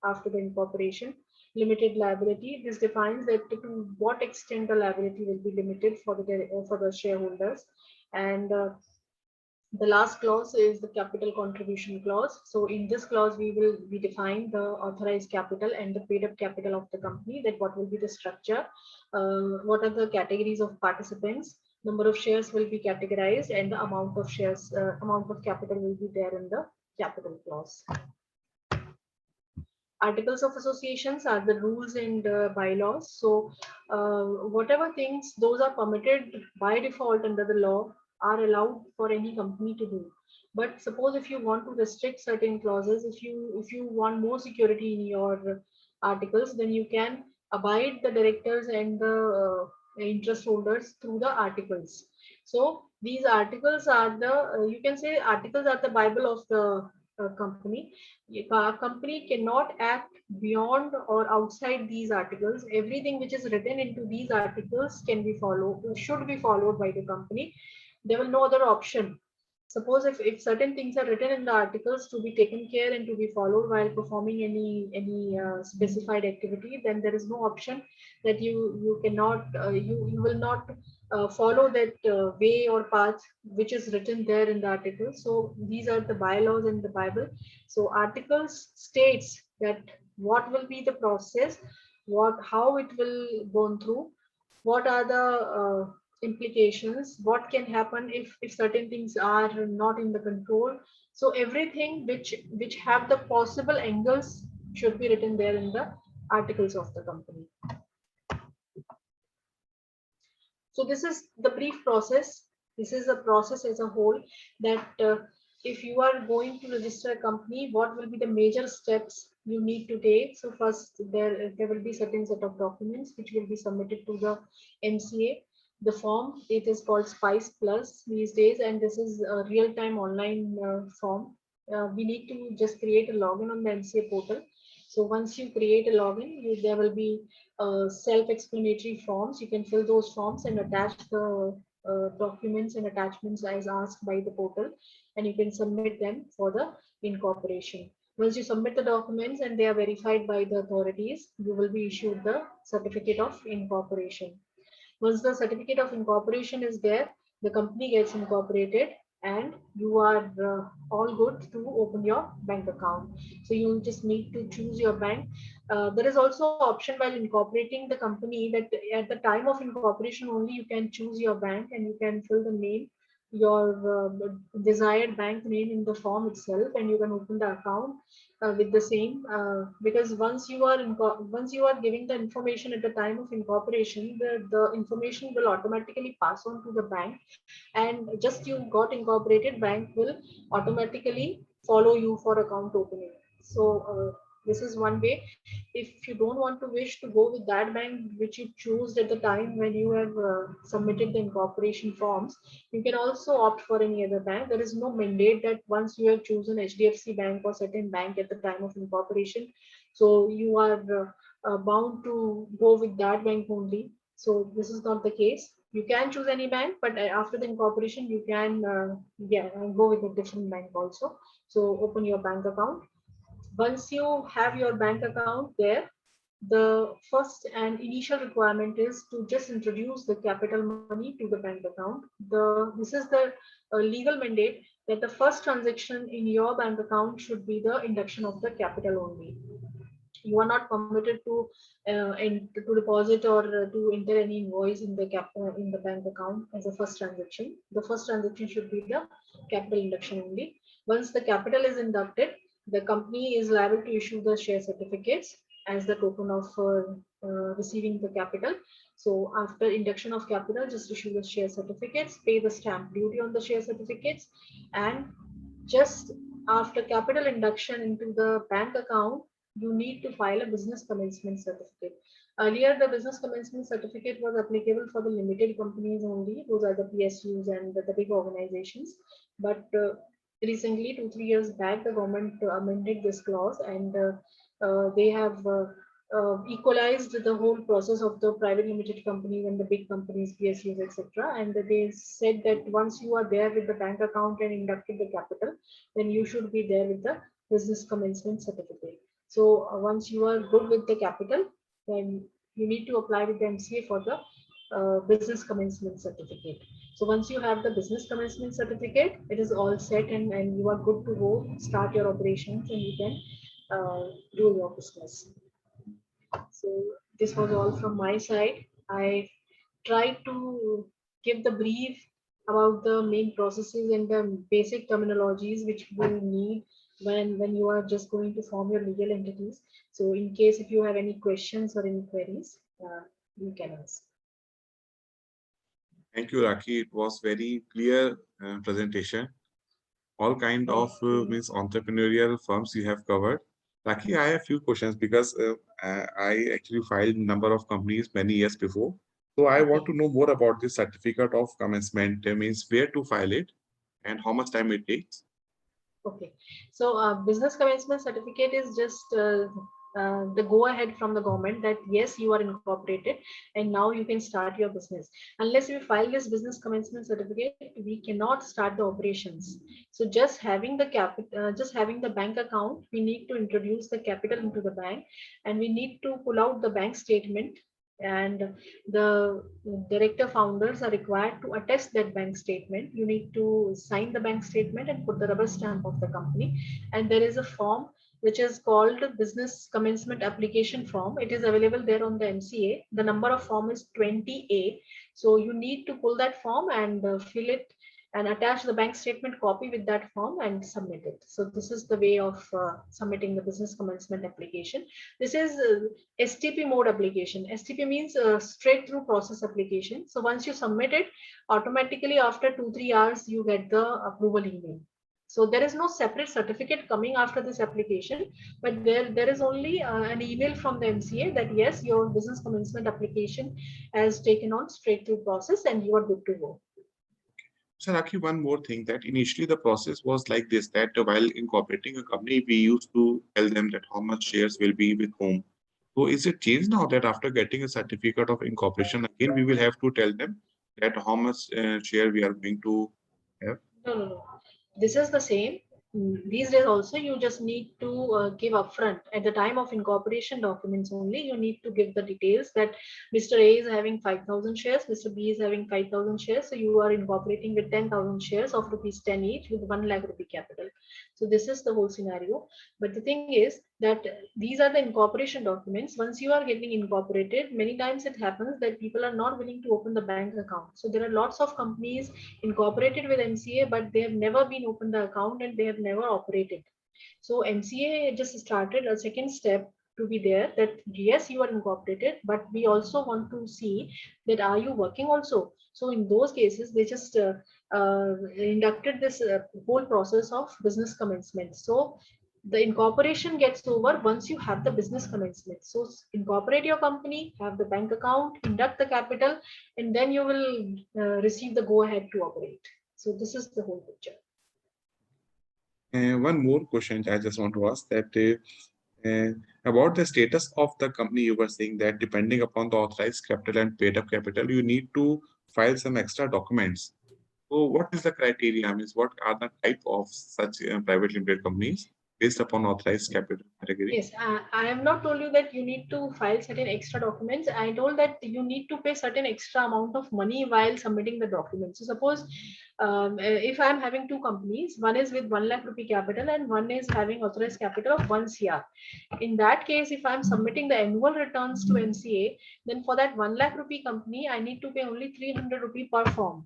Speaker 2: after the incorporation. Limited liability. This defines that to what extent the liability will be limited for the shareholders, and the last clause is the capital contribution clause. So in this clause, we define the authorized capital and the paid up capital of the company, that what will be the structure, what are the categories of participants, number of shares will be categorized, and the amount of shares, amount of capital will be there in the capital clause. Articles of associations are the rules and bylaws. So whatever things those are permitted by default under the law are allowed for any company to do. But suppose if you want to restrict certain clauses, if you want more security in your articles, then you can abide the directors and the interest holders through the articles. So these articles are the you can say articles are the bible of the company. A company cannot act beyond or outside these articles. Everything which is written into these articles can be followed, should be followed by the company. There will no other option. Suppose if certain things are written in the articles to be taken care and to be followed while performing any specified activity, then there is no option that you cannot you will not follow that way or path which is written there in the article. So these are the bylaws in the Bible. So articles states that what will be the process, what how it will go through, what are the implications, what can happen if certain things are not in the control. So everything which have the possible angles should be written there in the articles of the company. So this is the brief process. This is a process as a whole, that if you are going to register a company, what will be the major steps you need to take. So first, there will be certain set of documents which will be submitted to the MCA. The form, it is called Spice Plus these days, and this is a real-time online form. We need to just create a login on the MCA portal. So once you create a login, there will be self-explanatory forms. You can fill those forms and attach the documents and attachments as asked by the portal, and you can submit them for the incorporation. Once you submit the documents and they are verified by the authorities, you will be issued the certificate of incorporation. Once the certificate of incorporation is there, the company gets incorporated and you are all good to open your bank account. So you just need to choose your bank. There is also option while incorporating the company that at the time of incorporation only you can choose your bank and you can fill the name, your desired bank name in the form itself, and you can open the account with the same, because once you are giving the information at the time of incorporation, the information will automatically pass on to the bank, and just you got incorporated, bank will automatically follow you for account opening. So this is one way. If you don't want to wish to go with that bank which you choose at the time when you have submitted the incorporation forms, you can also opt for any other bank. There is no mandate that once you have chosen HDFC Bank or certain bank at the time of incorporation, so you are bound to go with that bank only. So this is not the case. You can choose any bank, but after the incorporation, you can go with a different bank also. So open your bank account. Once you have your bank account there, the first and initial requirement is to just introduce the capital money to the bank account. This is the legal mandate that the first transaction in your bank account should be the induction of the capital only. You are not permitted to deposit or to enter any invoice in the bank account as a first transaction. The first transaction should be the capital induction only. Once the capital is inducted, the company is liable to issue the share certificates as the token of receiving the capital. So after induction of capital, just issue the share certificates, pay the stamp duty on the share certificates, and just after capital induction into the bank account, you need to file a business commencement certificate. Earlier, the business commencement certificate was applicable for the limited companies only. Those are the PSUs and the big organizations. But recently, 2 3 years back, the government amended this clause, and they have equalized the whole process of the private limited companies and the big companies, PSUs, etc. And they said that once you are there with the bank account and inducted the capital, then you should be there with the business commencement certificate. So once you are good with the capital, then you need to apply with the MCA for the business commencement certificate. So once you have the business commencement certificate, it is all set, and you are good to go, start your operations, and you can do your business. So this was all from my side. I tried to give the brief about the main processes and the basic terminologies which you will need when you are just going to form your legal entities. So in case if you have any questions or any queries, you can ask.
Speaker 1: Thank you, Raki. It was very clear presentation. All kind
Speaker 2: Thank
Speaker 1: of
Speaker 2: you.
Speaker 1: means entrepreneurial firms you have covered. Raki, I have few questions because I actually filed number of companies many years before. So I want
Speaker 2: Okay.
Speaker 1: to know more about this certificate of commencement. Means where to file it and how much time it takes.
Speaker 2: Okay, so business commencement certificate is just the go ahead from the government that yes, you are incorporated and now you can start your business. Unless we file this business commencement certificate, we cannot start the operations. So just having the just having the bank account, we need to introduce the capital into the bank, and we need to pull out the bank statement, and the director founders are required to attest that bank statement. You need to sign the bank statement and put the rubber stamp of the company. And there is a form which is called business commencement application form. It is available there on the MCA. The number of form is 20A. So you need to pull that form and fill it and attach the bank statement copy with that form and submit it. So this is the way of submitting the business commencement application. This is STP mode application. STP means straight through process application. So once you submit it, automatically after 2 3 hours, you get the approval email. So there is no separate certificate coming after this application, but there is only an email from the MCA that yes, your business commencement application has taken on straight through process and you are good to go.
Speaker 1: So, Raki, one more thing that initially the process was like this, that while incorporating a company, we used to tell them that how much shares will be with whom. So is it changed now that after getting a certificate of incorporation, again, we will have to tell them that how much share we are going to have?
Speaker 2: No, no, no. This is the same. These days also, you just need to give upfront at the time of incorporation documents only. You need to give the details that Mr. A is having 5,000 shares, Mr. B is having 5,000 shares. So you are incorporating with 10,000 shares of rupees 10 each with 1 lakh rupee capital. So this is the whole scenario. But the thing is that these are the incorporation documents. Once you are getting incorporated, many times it happens that people are not willing to open the bank account. So there are lots of companies incorporated with MCA, but they have never been opened the account and they have never operated. So MCA just started a second step to be there that yes, you are incorporated, but we also want to see that are you working also. So in those cases, they just inducted this whole process of business commencement. So the incorporation gets over once you have the business commencement. So incorporate your company, have the bank account, induct the capital, and then you will receive the go ahead to operate. So this is the whole picture.
Speaker 1: One more question I just want to ask that about the status of the company. You were saying that depending upon the authorized capital and paid up capital, you need to file some extra documents. So what is the criteria? Means what are the type of such private limited companies based upon authorized capital category?
Speaker 2: Yes, I have not told you that you need to file certain extra documents. I told that you need to pay certain extra amount of money while submitting the documents. So suppose if I'm having two companies, one is with 1 lakh rupee capital and one is having authorized capital of 1 CR. In that case, if I'm submitting the annual returns to MCA, then for that 1 lakh rupee company, I need to pay only 300 rupee per form.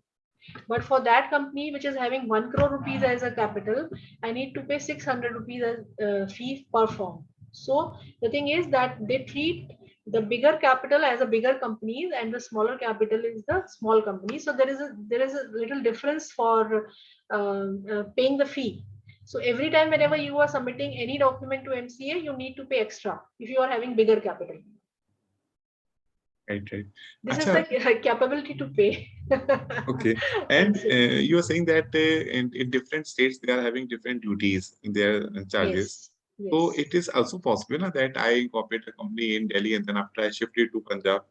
Speaker 2: But for that company which is having 1 crore rupees as a capital, I need to pay 600 rupees as fee per form. So the thing is that they treat The bigger capital as a bigger companies, and the smaller capital is the small company. So there is a little difference for paying the fee. So every time whenever you are submitting any document to MCA, you need to pay extra if you are having bigger capital.
Speaker 1: Right, right.
Speaker 2: This is
Speaker 1: Acha,
Speaker 2: the capability to pay.
Speaker 1: okay.
Speaker 2: I
Speaker 1: And
Speaker 2: would say.
Speaker 1: you are saying that in different states they are having different duties in their charges.
Speaker 2: Yes,
Speaker 1: So
Speaker 2: yes.
Speaker 1: it is also possible that I incorporate a company in Delhi and then after I shift it to Punjab.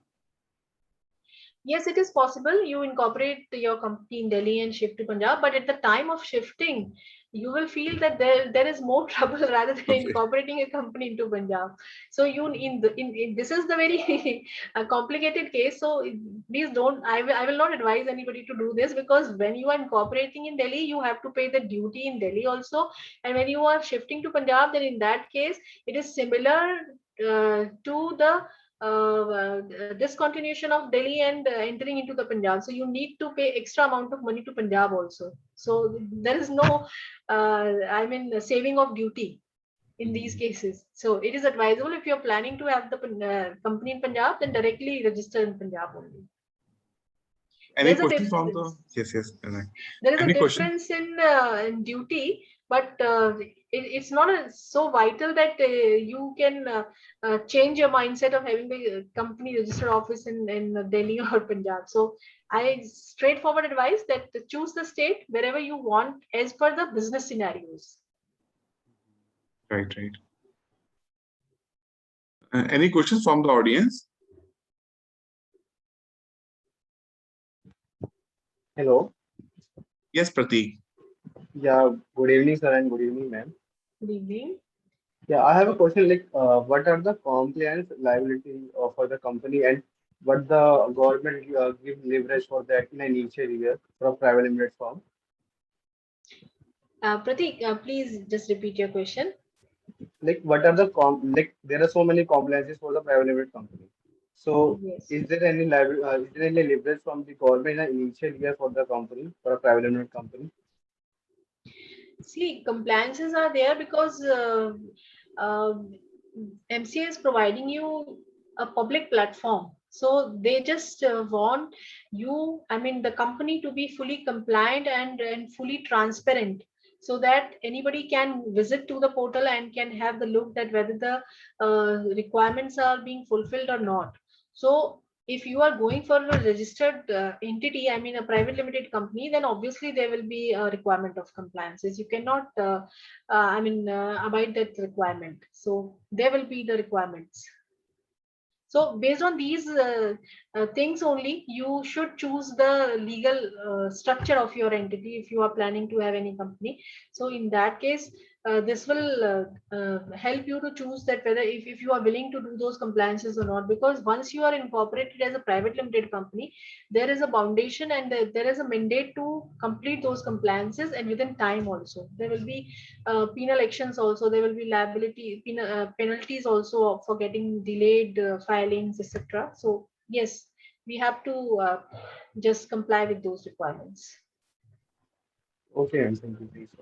Speaker 2: Yes, it is possible. You incorporate your company in Delhi and shift to Punjab, but at the time of shifting, you will feel that there is more trouble rather than
Speaker 1: Okay.
Speaker 2: incorporating a company into Punjab. So you in this is the very complicated case. So please don't. I will not advise anybody to do this, because when you are incorporating in Delhi, you have to pay the duty in Delhi also, and when you are shifting to Punjab, then in that case, it is similar to the discontinuation of Delhi and entering into the Punjab. So you need to pay extra amount of money to Punjab also. So there is no, saving of duty in these cases. So it is advisable, if you're planning to have the company in Punjab, then directly register in Punjab only.
Speaker 1: Any
Speaker 2: There's a
Speaker 1: question from the?
Speaker 2: difference.
Speaker 1: Yes, yes. Correct.
Speaker 2: There is a
Speaker 1: Any question?
Speaker 2: difference in duty, but it's not so vital that you can change your mindset of having the company registered office in Delhi or Punjab. So I straightforward advice that to choose the state wherever you want as per the business scenarios.
Speaker 1: Right, right. Any questions from the audience?
Speaker 3: Hello.
Speaker 1: Yes, Pratik.
Speaker 3: Yeah, good evening, sir, and good evening, ma'am.
Speaker 2: Good evening.
Speaker 3: Yeah, I have a question like, what are the compliance liability for the company and what the government give leverage for that in an initial year for a private limited firm?
Speaker 2: Pratik, please just repeat your question.
Speaker 3: Like, what are the like, there are so many compliances for the private limited company. So,
Speaker 2: Yes.
Speaker 3: is there any is there any leverage from the government in an initial year for the company, for a private limited company?
Speaker 2: See, compliances are there because uh, MCA is providing you a public platform. So they just want you, the company to be fully compliant and fully transparent, so that anybody can visit to the portal and can have the look that whether the requirements are being fulfilled or not. So if you are going for a registered entity, a private limited company, then obviously there will be a requirement of compliances. You cannot abide that requirement, so there will be the requirements. So based on these things only, you should choose the legal structure of your entity if you are planning to have any company. So in that case, this will help you to choose that whether if you are willing to do those compliances or not. Because once you are incorporated as a private limited company, there is a foundation and there is a mandate to complete those compliances, and within time also. There will be penal actions also. There will be liability penalties also for getting delayed filings, etc. So yes, we have to just comply with those requirements.
Speaker 3: Okay, and thank you. Thanks.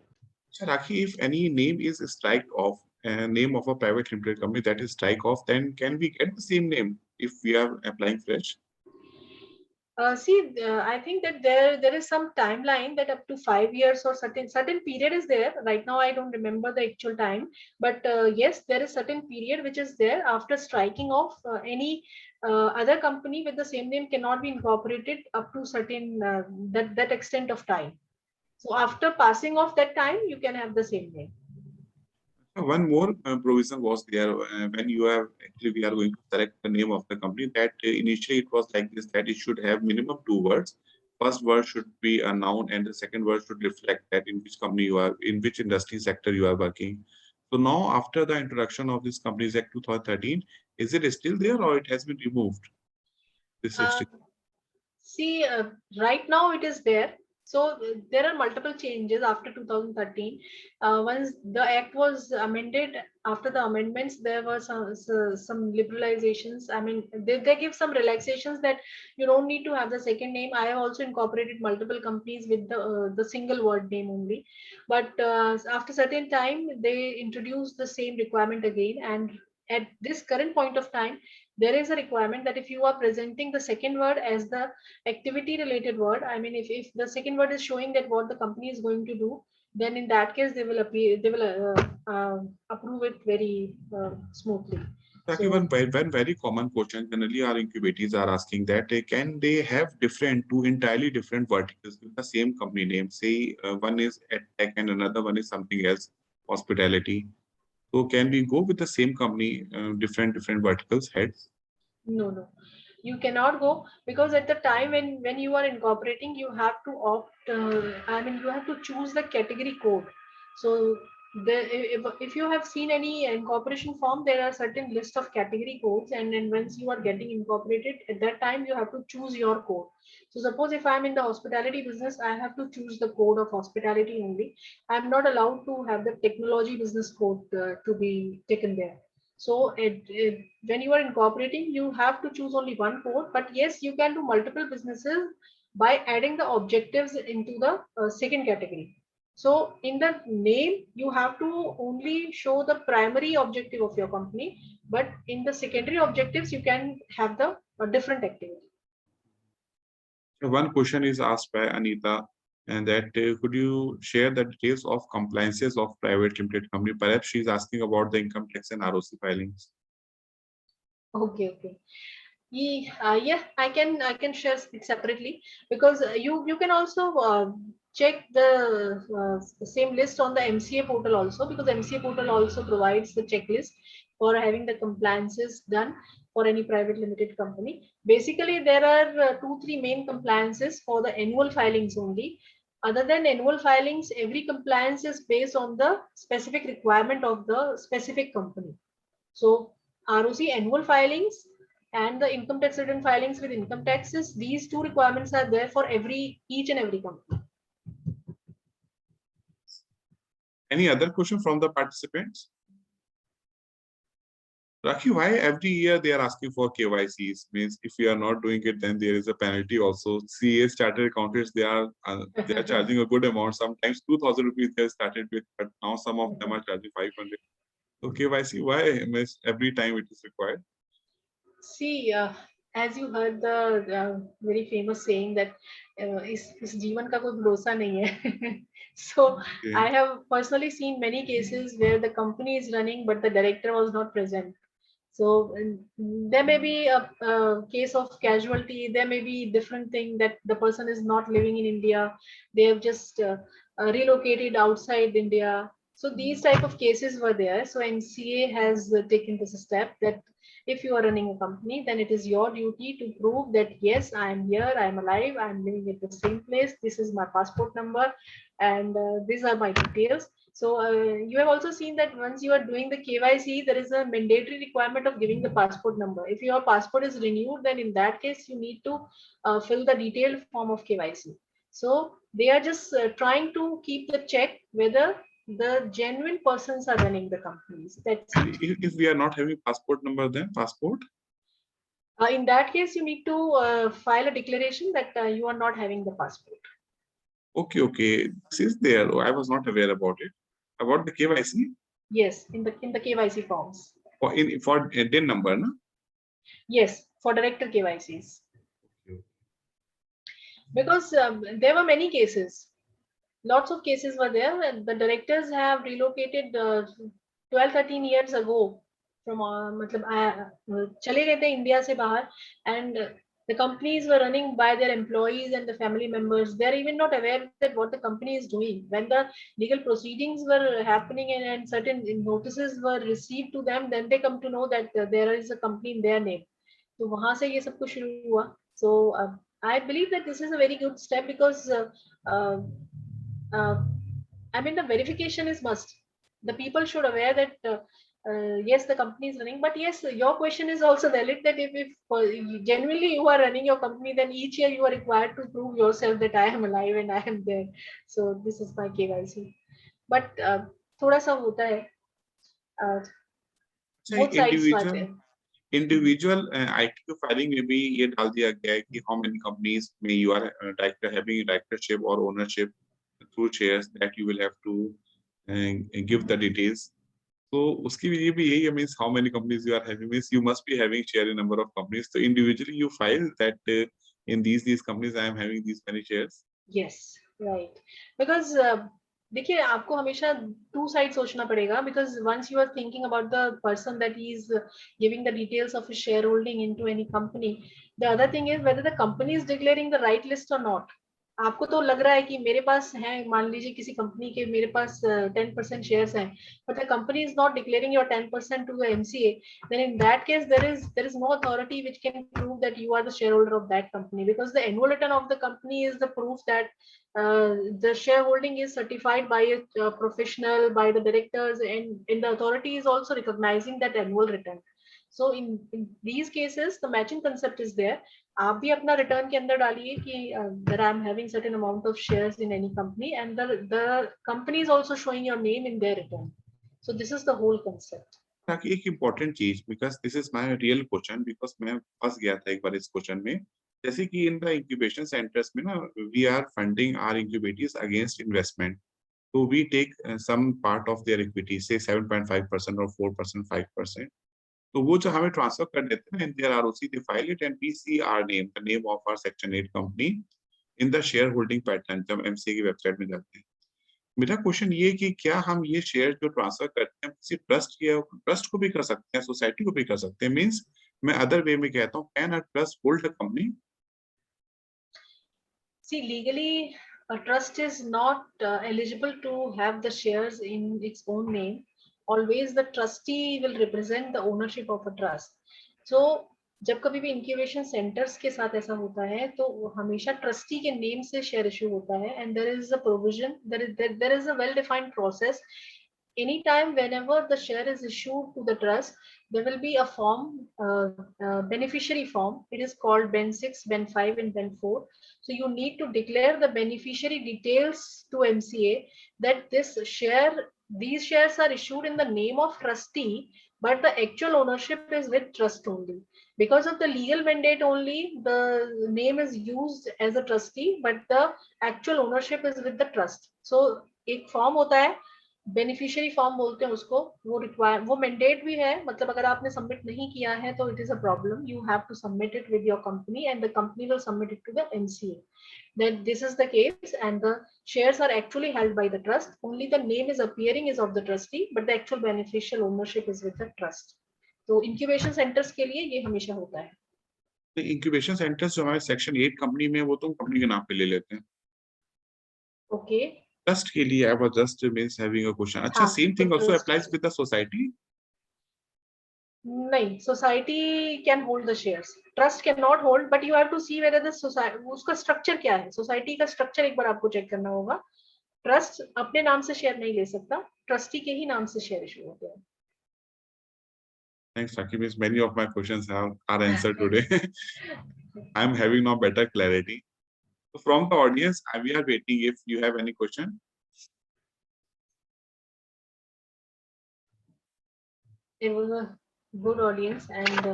Speaker 1: So, Rakhi, if any name is strike off, name of a private limited company that is strike off, then can we get the same name if we are applying fresh?
Speaker 2: I think that there is some timeline that up to 5 years or certain period is there. Right now, I don't remember the actual time, but yes, there is certain period which is there after striking off. Any other company with the same name cannot be incorporated up to certain that extent of time. So after passing off that time, you can have the same name.
Speaker 1: One more provision was there when you have actually we are going to select the name of the company that initially it was like this that it should have minimum two words. First word should be a noun and the second word should reflect that in which company you are, in which industry sector you are working. So now after the introduction of this Companies Act 2013, is it still there or it has been removed? This
Speaker 2: Uh,
Speaker 1: restriction.
Speaker 2: See, right now it is there. So there are multiple changes after 2013. Once the act was amended, after the amendments, there were some liberalizations. They give some relaxations that you don't need to have the second name. I have also incorporated multiple companies with the single word name only. But after certain time, they introduced the same requirement again, and at this current point of time, there is a requirement that if you are presenting the second word as the activity related word, I mean, if the second word is showing that what the company is going to do, then in that case they will approve it very smoothly.
Speaker 1: Taki,
Speaker 2: So
Speaker 1: one very common question generally our incubators are asking that can they have two entirely different verticals with the same company name? Say one is tech and another one is something else, hospitality. So can we go with the same company, different verticals heads?
Speaker 2: no, you cannot go, because at the time when you are incorporating, you have to opt. I mean, you have to choose the category code. So if you have seen any incorporation form, there are certain list of category codes, and then once you are getting incorporated, at that time you have to choose your code. So suppose if I'm in the hospitality business, I have to choose the code of hospitality only. I'm not allowed to have the technology business code to be taken there. So when you are incorporating, you have to choose only one code, but yes, you can do multiple businesses by adding the objectives into the second category. So in the name, you have to only show the primary objective of your company, but in the secondary objectives, you can have the different activity.
Speaker 1: So one question is asked by Anita, and that could you share the details of compliances of private limited company? Perhaps she's asking about the income tax and ROC filings.
Speaker 2: Okay. Yeah, I can share it separately, because you can also check the same list on the MCA portal also, because MCA portal also provides the checklist for having the compliances done for any private limited company. Basically, there are three main compliances for the annual filings only. Other than annual filings, every compliance is based on the specific requirement of the specific company. So ROC annual filings and the income tax return filings with income taxes, these two requirements are there for each and every company.
Speaker 1: Any other question from the participants? Rakhi, why every year they are asking for KYCs? Means if we are not doing it, then there is a penalty also. CA started accountants, they are charging a good amount. Sometimes 2,000 rupees they started with, but now some of them are charging 500. So KYC, why means every time it is required?
Speaker 2: See, as you heard the very famous saying that इस जीवन का कोई भरोसा नहीं है. So I
Speaker 1: Okay.
Speaker 2: have personally seen many cases where the company is running but the director was not present. So there may be a case of casualty. There may be different thing that the person is not living in India. They have just relocated outside India. So these type of cases were there. So NCA has taken this step that if you are running a company, then it is your duty to prove that yes, I am here, I am alive, I am living at the same place. This is my passport number, and these are my details. So you have also seen that once you are doing the KYC, there is a mandatory requirement of giving the passport number. If your passport is renewed, then in that case you need to fill the detailed form of KYC. So they are just trying to keep the check whether the genuine persons are running the companies. That's it.
Speaker 1: If we are not having passport number, then passport?
Speaker 2: In that case, you need to file a declaration that you are not having the passport.
Speaker 1: Okay. This is there. I was not aware about it. About the KYC
Speaker 2: Yes, in the KYC forms.
Speaker 1: for DIN number, no?
Speaker 2: Yes, for director KYCs. Because there were many cases. Lots of cases were there, and the directors have relocated 12 13 years ago from मतलब चले गए थे India से बाहर, and the companies were running by their employees and the family members. They're even not aware that what the company is doing. When the legal proceedings were happening and certain notices were received to them, then they come to know that there is a company in their name. तो वहां से ये सब कुछ शुरू हुआ. So I believe that this is a very good step, because uh, uh, I mean, the verification is must. The people should aware that yes, the company is running. But yes, your question is also valid, that if genuinely you are running your company, then each year you are required to prove yourself that I am alive and I am there. So this is my KYC. But थोड़ा सा होता है, uh,
Speaker 1: Say
Speaker 2: both sides बात है.
Speaker 1: individual ITO filing में भी ये डाल दिया गया है कि how many companies में you are director having directorship or ownership through shares that you will have to give the details. तो उसकी भी यही है, means how many companies you are having, means you must be having share in number of companies. So individually you file that in these companies I am having these many shares.
Speaker 2: Yes, right. Because देखिए आपको हमेशा to side सोचना पड़ेगा, because once you are thinking about the person that he is giving the details of his shareholding into any company, the other thing is whether the company is declaring the right list or not. आपको तो लग रहा है कि मेरे पास है, मान लीजिए किसी कंपनी के मेरे पास 10% शेयर्स हैं, but the company is not declaring your 10% to the MCA, then in that case there is no authority which can prove that you are the shareholder of that company, because the annual return of the company is the proof that the shareholding is certified by a professional, by the directors, and the authority is also recognizing that annual return. So in these cases the matching concept is there. आप भी अपना return के अंदर डालिए कि that I am having certain amount of shares in any company, and the company is also showing your name in their return. So this is the whole concept.
Speaker 1: ताकि एक important चीज, because this is my real question, because मैं फंस गया था एक बार इस question में। जैसे कि इन द इंक्यूबेशन सेंटर्स में ना, we are funding are incubators against investment, तो we take some part of their equity, से 7.5% और 4%, 5%। तो वो जो हमें ट्रांसफर कर देते हैं in their ROC, they file it and we see our name, the name of our section 8 company in the share holding pattern, जब एमसीए की वेबसाइट में जाते हैं। मेरा क्वेश्चन ये है कि क्या हम ये शेयर जो ट्रांसफर करते हैं किसी ट्रस्ट को भी कर सकते हैं, सोसाइटी को भी कर सकते हैं? मींस मैं अदर वे में कहता हूँ, can a trust hold a company?
Speaker 2: See, legally, a trust is not eligible to have the shares in its own name. Always the trustee will represent the ownership of a trust. So जब कभी भी incubation centres के साथ ऐसा होता है तो हमेशा ट्रस्टी के नेम से शेयर इशू होता है, and there is a provision, there is a well defined process. Anytime whenever the share is issued to the trust, there will be a form, beneficiary form. It is called ben 6, ben 5 and ben 4. So you need to declare the beneficiary details to MCA, that these shares are issued in the name of trustee, but the actual ownership is with trust only. Because of the legal mandate only, the name is used as a trustee, but the actual ownership is with the trust. So एक form होता है, beneficiary form बोलते हैं उसको, वो mandate भी है, मतलब अगर आपने सबमिट नहीं किया है तो it is a problem, you have to submit it with your company and the company will submit it to the MCA, that this is the case and the shares are actually held by the trust. Only the name is appearing is of the trustee, but the actual beneficial ownership is with the trust. तो incubation centres के लिए ये हमेशा होता है.
Speaker 1: Incubation centres जो हमारे section 8 company में, वो तो कंपनी के नाम पे ले लेते हैं.
Speaker 2: ओके,
Speaker 1: ट्रस्ट के लिए I was just means having a question. अच्छा,
Speaker 2: हाँ,
Speaker 1: सेम
Speaker 2: तो
Speaker 1: thing also
Speaker 2: trust
Speaker 1: applies with the society?
Speaker 2: नहीं, society can hold the shares, trust can not hold, but you have to see whether the society, उसका structure क्या है, society का structure एक बार आपको चेक करना होगा. ट्रस्ट अपने नाम से शेयर नहीं ले सकता, ट्रस्टी के ही नाम से शेयर इशू होते हैं.
Speaker 1: Thanks, Saki. Means many of my questions are answered today. I am having now better clarity. So from the audience, we are waiting if you have any question.
Speaker 2: It was a good audience and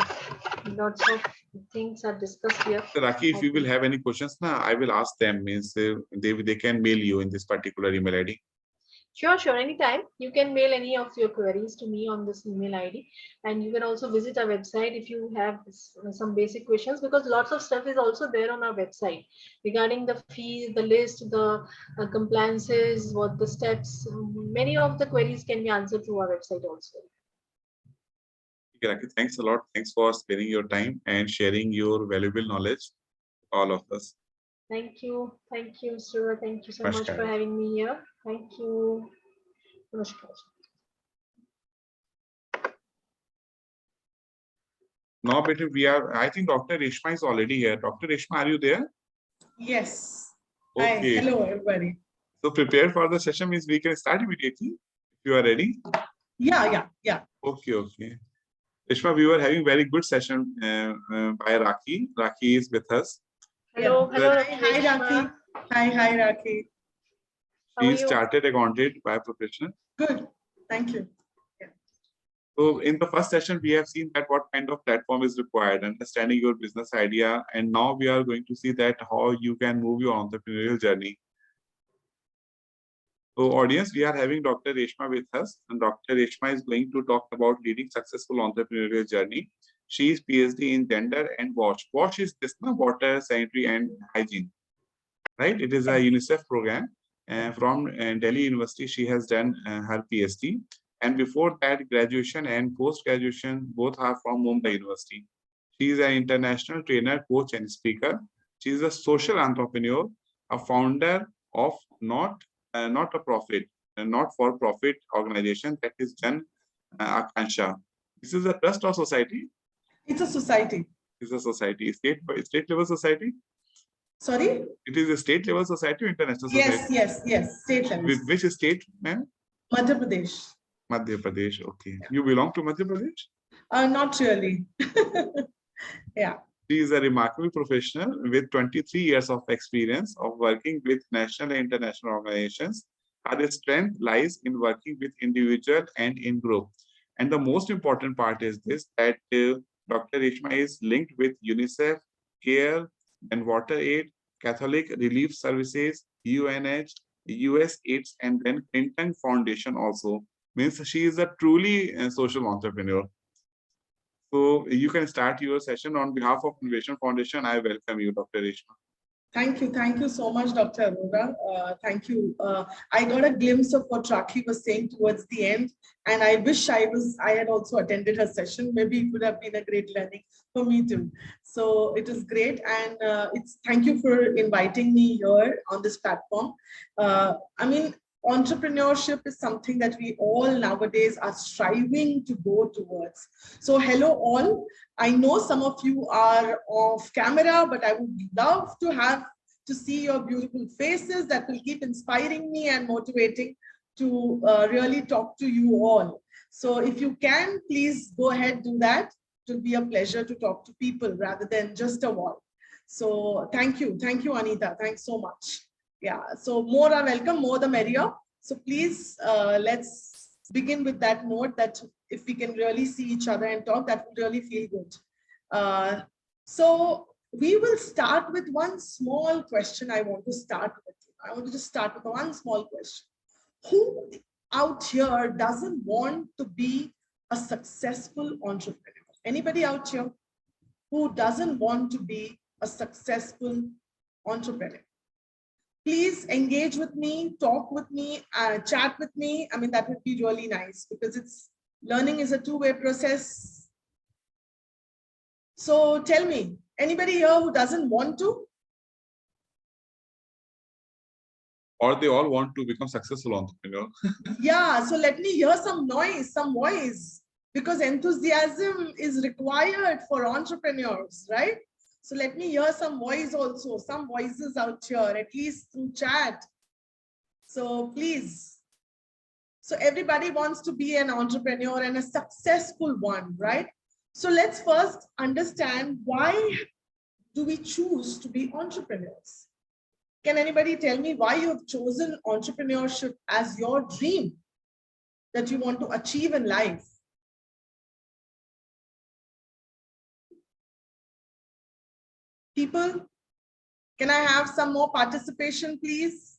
Speaker 2: lots of things are discussed here.
Speaker 1: So, Raki, if you will have any questions, na, I will ask them. Means they can mail you in this particular email ID.
Speaker 2: Sure, anytime. You can mail any of your queries to me on this email ID, and you can also visit our website if you have some basic questions, because lots of stuff is also there on our website regarding the fees, the list, the compliances, what the steps. Many of the queries can be answered through our website also.
Speaker 1: Okay, Raki, thanks a lot. Thanks for sparing your time and sharing your valuable knowledge, all of us.
Speaker 2: Thank you, sir. Thank you so much
Speaker 1: Namaskar.
Speaker 2: for having me here. Thank you. Namaskar.
Speaker 1: Now, better we are. I think Dr. Reshma is already here. Dr. Reshma, are you there?
Speaker 4: Yes.
Speaker 1: Okay.
Speaker 4: Hi. Hello, everybody.
Speaker 1: So prepare for the session, means we can start immediately if you are ready.
Speaker 4: Yeah.
Speaker 1: Okay. Reshma, we were having very good session by Raki. Raki is with us.
Speaker 2: Hello,
Speaker 4: Hi,
Speaker 2: Reshma.
Speaker 4: Raki. Hi, Raki.
Speaker 2: How are
Speaker 1: She
Speaker 2: you?
Speaker 1: started accountant by profession.
Speaker 4: Good. Thank you.
Speaker 1: So in the first session, we have seen that what kind of platform is required, understanding your business idea, and now we are going to see that how you can move your entrepreneurial journey. So audience, we are having Dr. Reshma with us, and Dr. Reshma is going to talk about leading successful entrepreneurial journey. She is PhD in gender and WASH. WASH is this, no? Water, sanitary and hygiene, right? It is a UNICEF program. From Delhi University, she has done her PhD. And before that, graduation and post-graduation both are from Mumbai University. She is an international trainer, coach, and speaker. She is a social entrepreneur, a founder of not a profit, not for profit organization that is Jan Akansha. This is a trust or society?
Speaker 4: It's a society.
Speaker 1: It's a society, state level society.
Speaker 4: Sorry?
Speaker 1: It is a state level society or international society?
Speaker 4: Yes. State level.
Speaker 1: Which state, ma'am?
Speaker 4: Madhya Pradesh.
Speaker 1: Madhya Pradesh. Okay. You belong to Madhya Pradesh?
Speaker 4: Not really. Yeah.
Speaker 1: She is a remarkable professional with 23 years of experience of working with national and international organizations. Her strength lies in working with individual and in group. And the most important part is this, that Dr. Reshma is linked with UNICEF, CARE, and WaterAid, Catholic Relief Services, UNH, US AIDS, and then Clinton Foundation also. Means she is a truly social entrepreneur. So you can start your session on behalf of Innovation Foundation. I welcome you, Dr. Reshma.
Speaker 4: Thank you so much, Dr. Arora. Thank you. I got a glimpse of what Rakhi was saying towards the end, and I wish I had also attended her session. Maybe it would have been a great learning for me too. So it is great, and thank you for inviting me here on this platform. I mean, entrepreneurship is something that we all nowadays are striving to go towards. So hello all. I know some of you are off camera, but I would love to see your beautiful faces. That will keep inspiring me and motivating to really talk to you all. So if you can, please go ahead, do that. It will be a pleasure to talk to people rather than just a wall. So thank you, Anita. Thanks so much. Yeah, so more are welcome, more the merrier. So please, let's begin with that note that if we can really see each other and talk, that would really feel good. So we will start with one small question. I want to start with. I want to just start with one small question. Who out here doesn't want to be a successful entrepreneur? Anybody out here who doesn't want to be a successful entrepreneur? Please engage with me, talk with me, chat with me. I mean, that would be really nice because learning is a two-way process. So tell me, anybody here who doesn't want to?
Speaker 1: Or they all want to become successful entrepreneur.
Speaker 4: Yeah, so let me hear some noise, some voice, because enthusiasm is required for entrepreneurs, right? So let me hear some voice also, some voices out here, at least through chat. So please. So everybody wants to be an entrepreneur and a successful one, right? So let's first understand, why do we choose to be entrepreneurs? Can anybody tell me why you have chosen entrepreneurship as your dream that you want to achieve in life? People, can I have some more participation, please?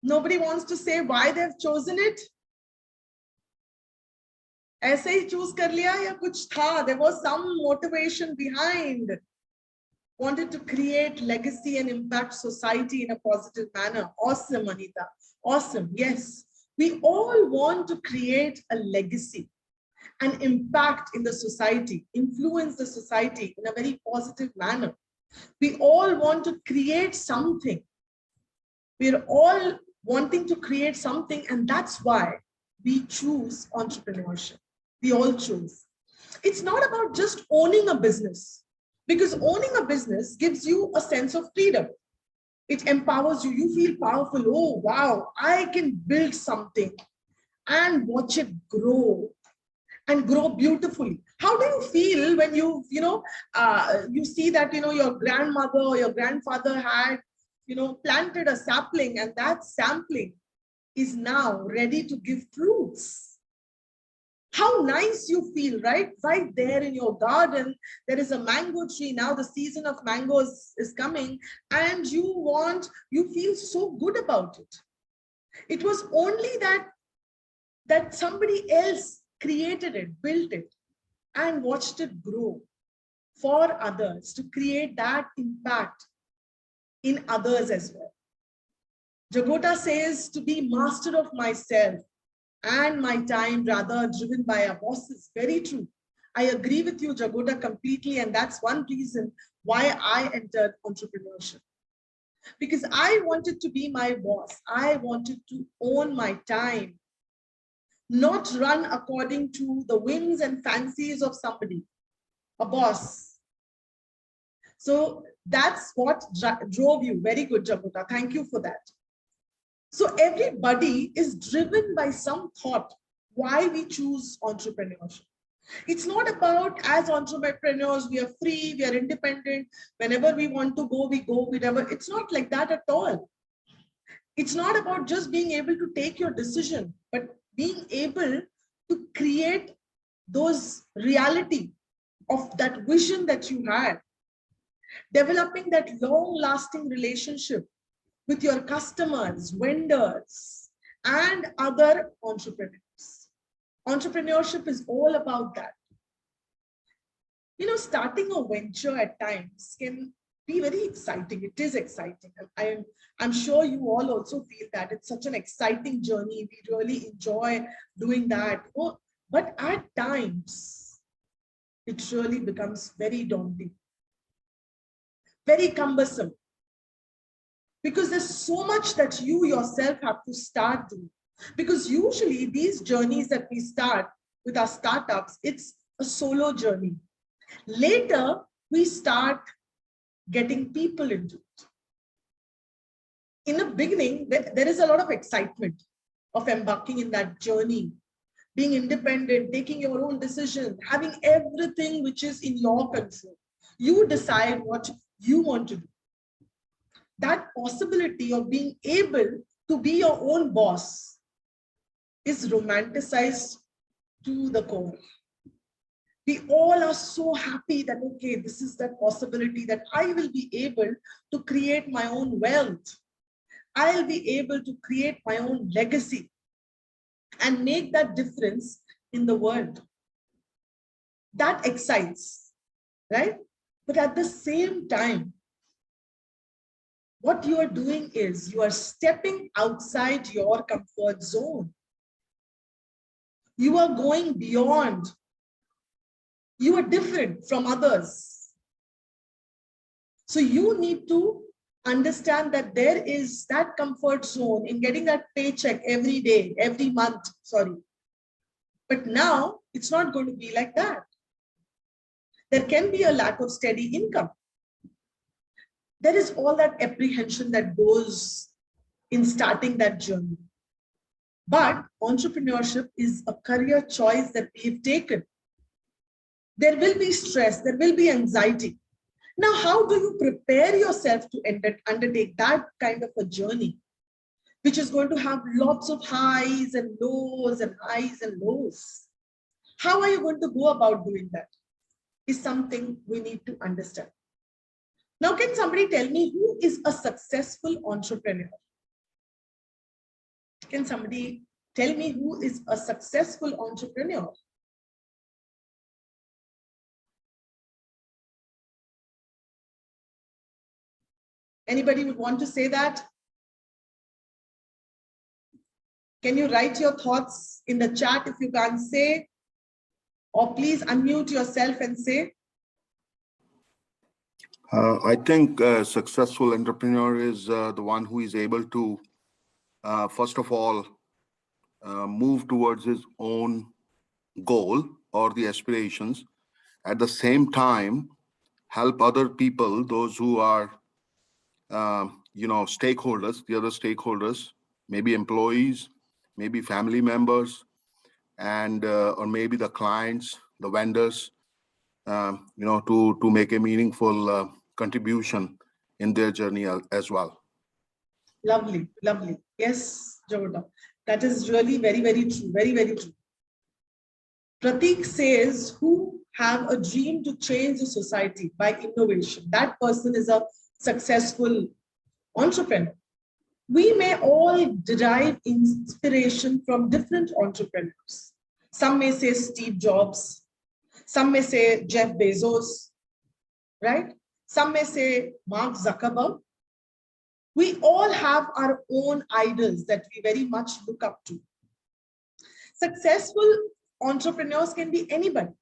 Speaker 4: Nobody wants to say why they've chosen it? ऐसे ही choose कर लिया या कुछ था? There was some motivation behind. Wanted to create legacy and impact society in a positive manner. Awesome, Anita. Awesome. Yes. We all want to create a legacy and impact in the society, influence the society in a very positive manner. We all want to create something. We're all wanting to create something, and that's why we choose entrepreneurship. We all choose. It's not about just owning a business, because owning a business gives you a sense of freedom. It empowers you. You feel powerful. Oh, wow, I can build something and watch it grow and grow beautifully. How do you feel when you see that, your grandmother or your grandfather had, planted a sapling, and that sapling is now ready to give fruits? How nice you feel, right? Right there in your garden, there is a mango tree. Now the season of mangoes is coming, and you feel so good about it. It was only that somebody else created it, built it, and watched it grow for others to create that impact in others as well. Jagota says to be master of myself and my time rather driven by a boss is very true. I agree with you, Jagota, completely. And that's one reason why I entered entrepreneurship. Because I wanted to be my boss. I wanted to own my time, not run according to the whims and fancies of somebody, a boss. So that's what drove you. Very good, Jagota. Thank you for that. So everybody is driven by some thought why we choose entrepreneurship. It's not about, as entrepreneurs, we are free, we are independent. Whenever we want to go, we go, whatever. It's not like that at all. It's not about just being able to take your decision, but being able to create those reality of that vision that you had, developing that long-lasting relationship with your customers, vendors, and other entrepreneurs. Entrepreneurship is all about that. You know, starting a venture at times can be very exciting. It is exciting. I'm sure you all also feel that it's such an exciting journey. We really enjoy doing that. Oh, but at times, it really becomes very daunting, very cumbersome. Because there's so much that you yourself have to start doing. Because usually these journeys that we start with our startups, it's a solo journey. Later, we start getting people into it. In the beginning, there is a lot of excitement of embarking in that journey, being independent, taking your own decision, having everything which is in your control. You decide what you want to do. That possibility of being able to be your own boss is romanticized to the core. We all are so happy that, okay, this is that possibility that I will be able to create my own wealth. I'll be able to create my own legacy and make that difference in the world. That excites, right? But at the same time, what you are doing is you are stepping outside your comfort zone. You are going beyond. You are different from others. So you need to understand that there is that comfort zone in getting that paycheck every day, every month, sorry. But now it's not going to be like that. There can be a lack of steady income. There is all that apprehension that goes in starting that journey. But entrepreneurship is a career choice that we've taken. There will be stress, there will be anxiety. Now, how do you prepare yourself to undertake that kind of a journey, which is going to have lots of highs and lows and highs and lows? How are you going to go about doing that? Is something we need to understand. Now, can somebody tell me who is a successful entrepreneur? Can somebody tell me who is a successful entrepreneur? Anybody would want to say that? Can you write your thoughts in the chat if you can't say? Or please unmute yourself and say.
Speaker 5: I think a successful entrepreneur is the one who is able to, first of all, move towards his own goal or the aspirations. At the same time, help other people, those who are, stakeholders, the other stakeholders, maybe employees, maybe family members, and or maybe the clients, the vendors, to make a meaningful contribution in their journey as well.
Speaker 4: Lovely, lovely. Yes, Jagota. That is really very, very true. Very, very true. Pratik says, who have a dream to change the society by innovation, that person is a successful entrepreneur. We may all derive inspiration from different entrepreneurs. Some may say Steve Jobs, some may say Jeff Bezos, right? Some may say Mark Zuckerberg. We all have our own idols that we very much look up to. Successful entrepreneurs can be anybody,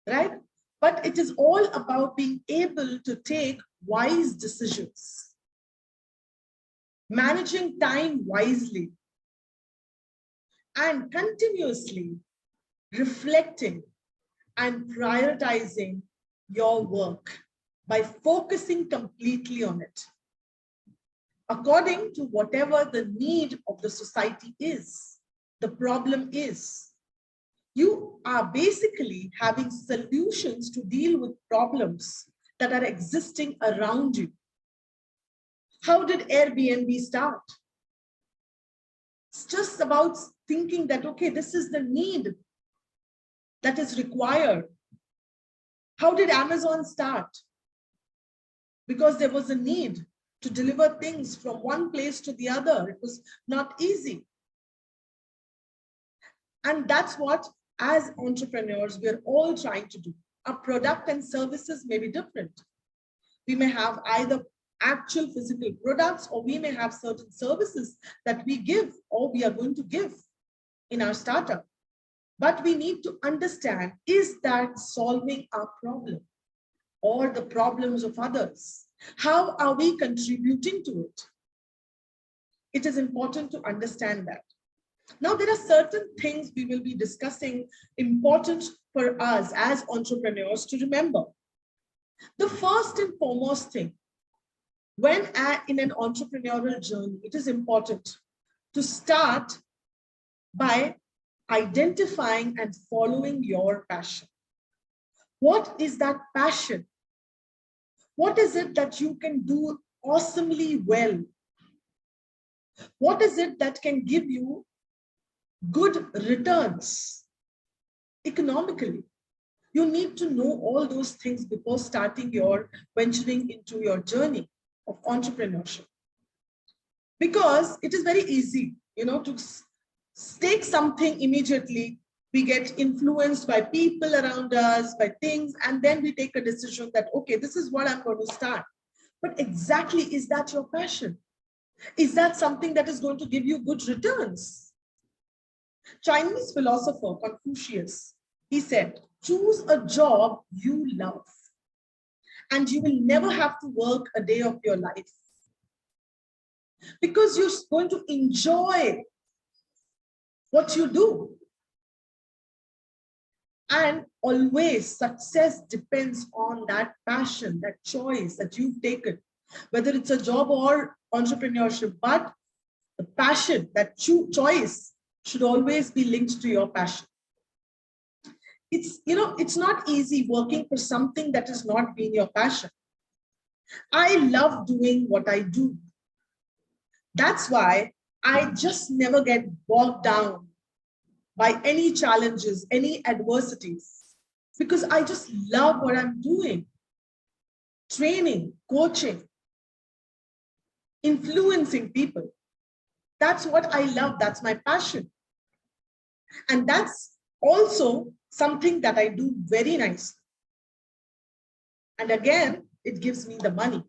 Speaker 4: right? But it is all about being able to take wise decisions, managing time wisely, and continuously reflecting and prioritizing your work by focusing completely on it, according to whatever the need of the society is, the problem is. You are basically having solutions to deal with problems that are existing around you. How did Airbnb start? It's just about thinking that, okay, this is the need that is required. How did Amazon start? Because there was a need to deliver things from one place to the other. It was not easy. And that's what, as entrepreneurs, we're all trying to do. Our product and services may be different. We may have either actual physical products, or we may have certain services that we give or we are going to give in our startup. But we need to understand, is that solving our problem or the problems of others? How are we contributing to it? It is important to understand that. Now, there are certain things we will be discussing important for us as entrepreneurs to remember. The first and foremost thing, when in an entrepreneurial journey, it is important to start by identifying and following your passion. What is that passion? What is it that you can do awesomely well? What is it that can give you good returns economically? You need to know all those things before starting your venturing into your journey of entrepreneurship. Because it is very easy, to take something immediately. We get influenced by people around us, by things, and then we take a decision that, okay, this is what I'm going to start. But exactly, is that your passion? Is that something that is going to give you good returns? Chinese philosopher Confucius, he said, choose a job you love, and you will never have to work a day of your life, because you're going to enjoy what you do. And always success depends on that passion, that choice that you've taken, whether it's a job or entrepreneurship. But the passion, that choice should always be linked to your passion. It's not easy working for something that has not been your passion. I love doing what I do. That's why I just never get bogged down by any challenges, any adversities, because I just love what I'm doing. Training, coaching, influencing people. That's what I love. That's my passion. And that's also something that I do very nicely. And again, it gives me the money.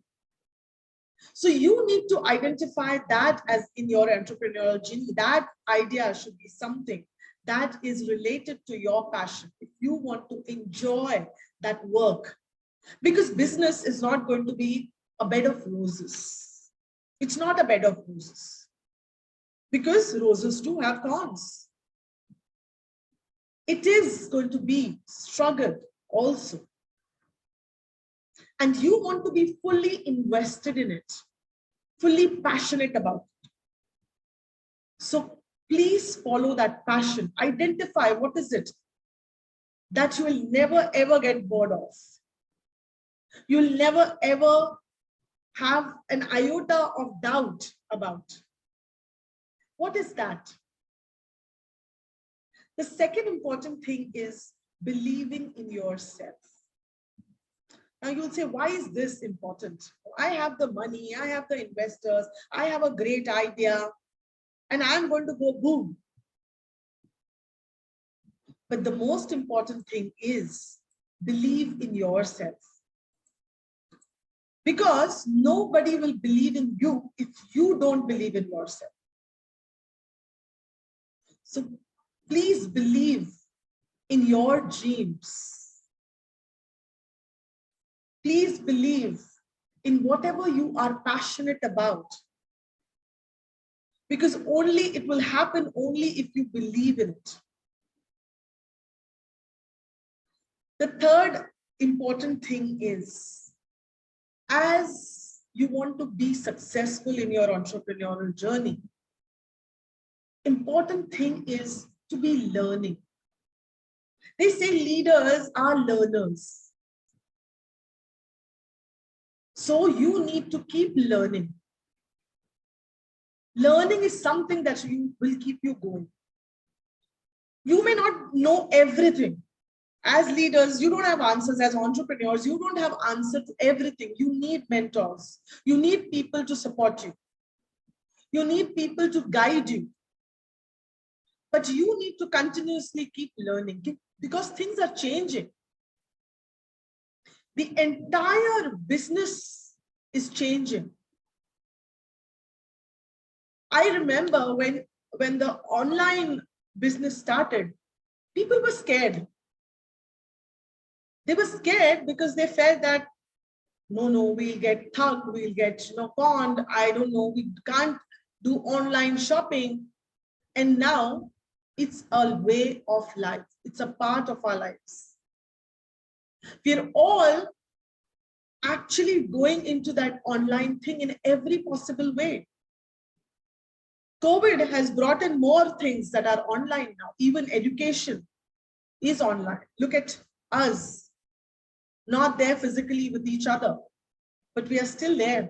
Speaker 4: So you need to identify that as in your entrepreneurial journey. That idea should be something that is related to your passion, if you want to enjoy that work. Because business is not going to be a bed of roses. It's not a bed of roses, because roses do have thorns. It is going to be struggled also. And you want to be fully invested in it, fully passionate about it. So please follow that passion. Identify what is it that you will never ever get bored of. You'll never ever have an iota of doubt about. What is that? The second important thing is believing in yourself. Now you'll say, why is this important? I have the money, I have the investors, I have a great idea, and I'm going to go boom. But the most important thing is believe in yourself. Because nobody will believe in you if you don't believe in yourself. So please believe in your dreams. Please believe in whatever you are passionate about. Because it will happen only if you believe in it. The third important thing is, as you want to be successful in your entrepreneurial journey, important thing is to be learning. They say leaders are learners. So you need to keep learning. Learning is something that will keep you going. You may not know everything. As leaders, you don't have answers. As entrepreneurs, you don't have answer to everything. You need mentors. You need people to support you. You need people to guide you. But you need to continuously keep learning because things are changing. The entire business is changing. I remember when the online business started, people were scared. They were scared because they felt that, no, we'll get thugged, we'll get conned, I don't know, we can't do online shopping. And now it's a way of life. It's a part of our lives. We're all actually going into that online thing in every possible way. COVID has brought in more things that are online now. Even education is online. Look at us, not there physically with each other, but we are still there.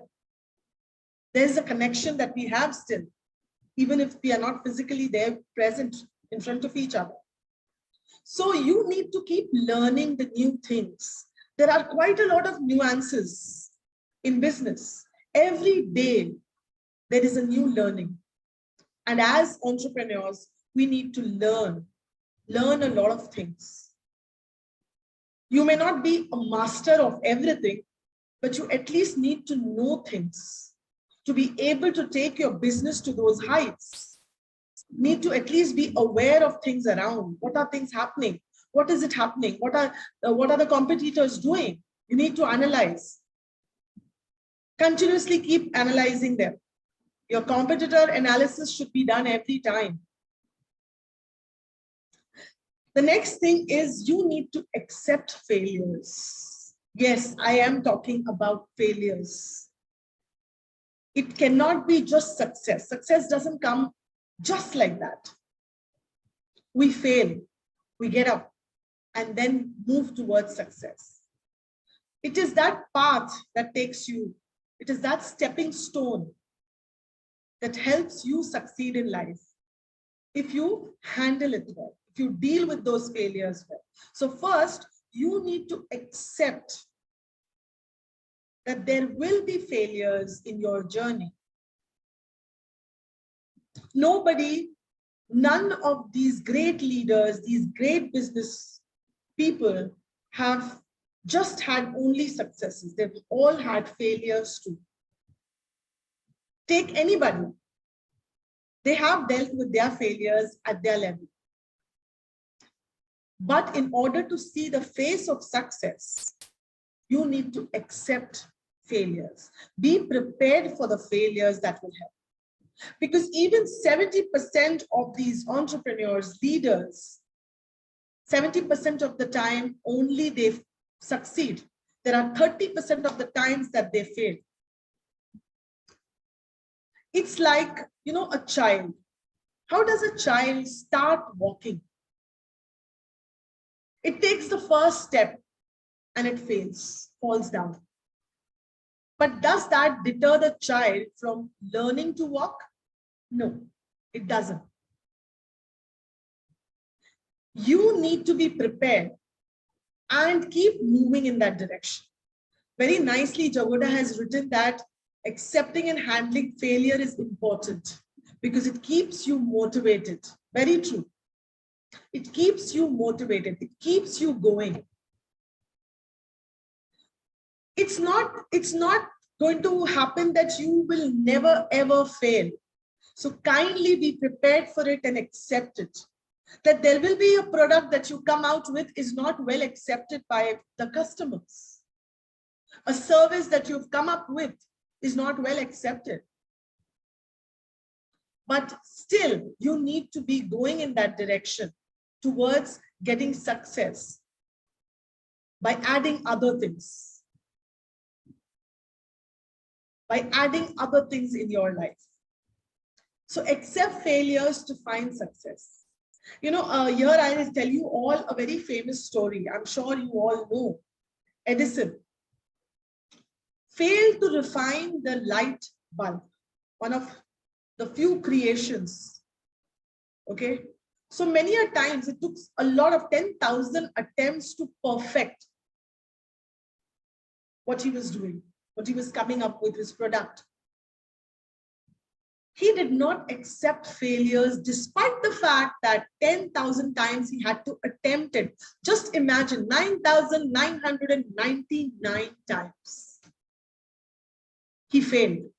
Speaker 4: There's a connection that we have still, even if we are not physically there present in front of each other. So you need to keep learning the new things. There are quite a lot of nuances in business. Every day, there is a new learning. And as entrepreneurs, we need to learn a lot of things. You may not be a master of everything, but you at least need to know things to be able to take your business to those heights. Need to at least be aware of things around. What are things happening? What is it happening? What are the competitors doing? You need to analyze. Continuously keep analyzing them. Your competitor analysis should be done every time. The next thing is you need to accept failures. Yes, I am talking about failures. It cannot be just success. Success doesn't come just like that. We fail, we get up, and then move towards success. It is that path that takes you. It is that stepping stone that helps you succeed in life. If you handle it well, if you deal with those failures well. So first, you need to accept that there will be failures in your journey. None of these great leaders, these great business people have just had only successes. They've all had failures too. Take anybody. They have dealt with their failures at their level. But in order to see the face of success, you need to accept failures. Be prepared for the failures that will happen. Because even 70% of these entrepreneurs, leaders, 70% of the time only they succeed. There are 30% of the times that they fail. It's like, a child. How does a child start walking? It takes the first step and it fails, falls down. But does that deter the child from learning to walk? No, it doesn't. You need to be prepared and keep moving in that direction. Very nicely, Jagoda has written that accepting and handling failure is important because it keeps you motivated. Very true. It keeps you motivated. It keeps you going. It's not going to happen that you will never ever fail. So kindly be prepared for it and accept it. That there will be a product that you come out with is not well accepted by the customers. A service that you've come up with is not well accepted. But still, you need to be going in that direction towards getting success by adding other things. By adding other things in your life. So accept failures to find success. You know, here I will tell you all a very famous story. I'm sure you all know. Edison failed to refine the light bulb, one of the few creations. Okay. So many a times it took a lot of 10,000 attempts to perfect what he was doing, what he was coming up with, his product. He did not accept failures despite the fact that 10,000 times he had to attempt it. Just imagine 9,999 times. He failed.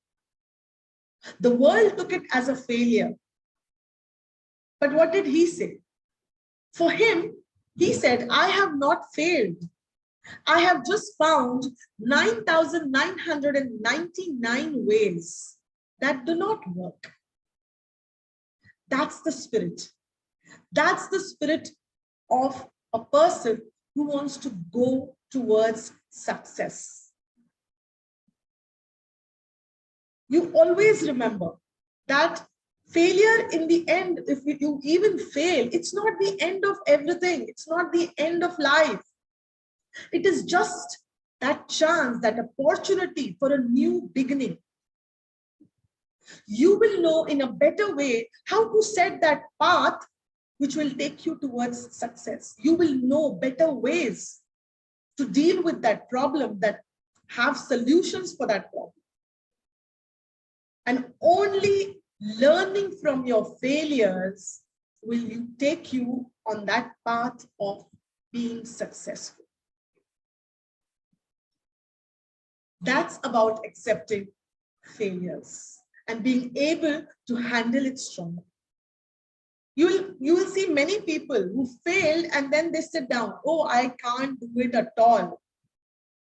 Speaker 4: The world took it as a failure. But what did he say? For him, he said, I have not failed. I have just found 9,999 ways that do not work. That's the spirit. That's the spirit of a person who wants to go towards success. You always remember that failure in the end, if you even fail, it's not the end of everything. It's not the end of life. It is just that chance, that opportunity for a new beginning. You will know in a better way how to set that path which will take you towards success. You will know better ways to deal with that problem, that have solutions for that problem. And only learning from your failures will take you on that path of being successful. That's about accepting failures and being able to handle it strongly. You will see many people who failed and then they sit down. Oh, I can't do it at all.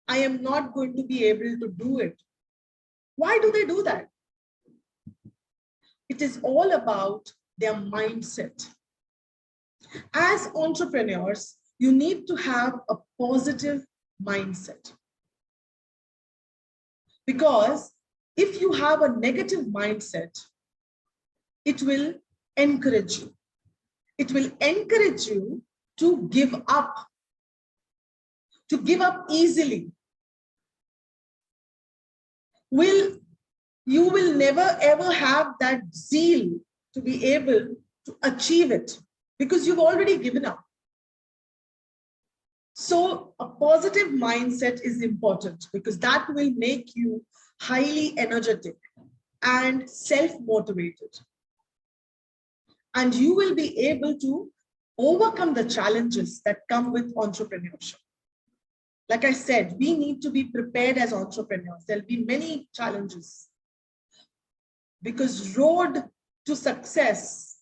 Speaker 4: I am not going to be able to do it. Why do they do that? It is all about their mindset. As entrepreneurs, you need to have a positive mindset. Because if you have a negative mindset, it will encourage you. It will encourage you to give up easily. You will never ever have that zeal to be able to achieve it because you've already given up. So a positive mindset is important because that will make you highly energetic and self-motivated. And you will be able to overcome the challenges that come with entrepreneurship. Like I said, we need to be prepared as entrepreneurs. There'll be many challenges because road to success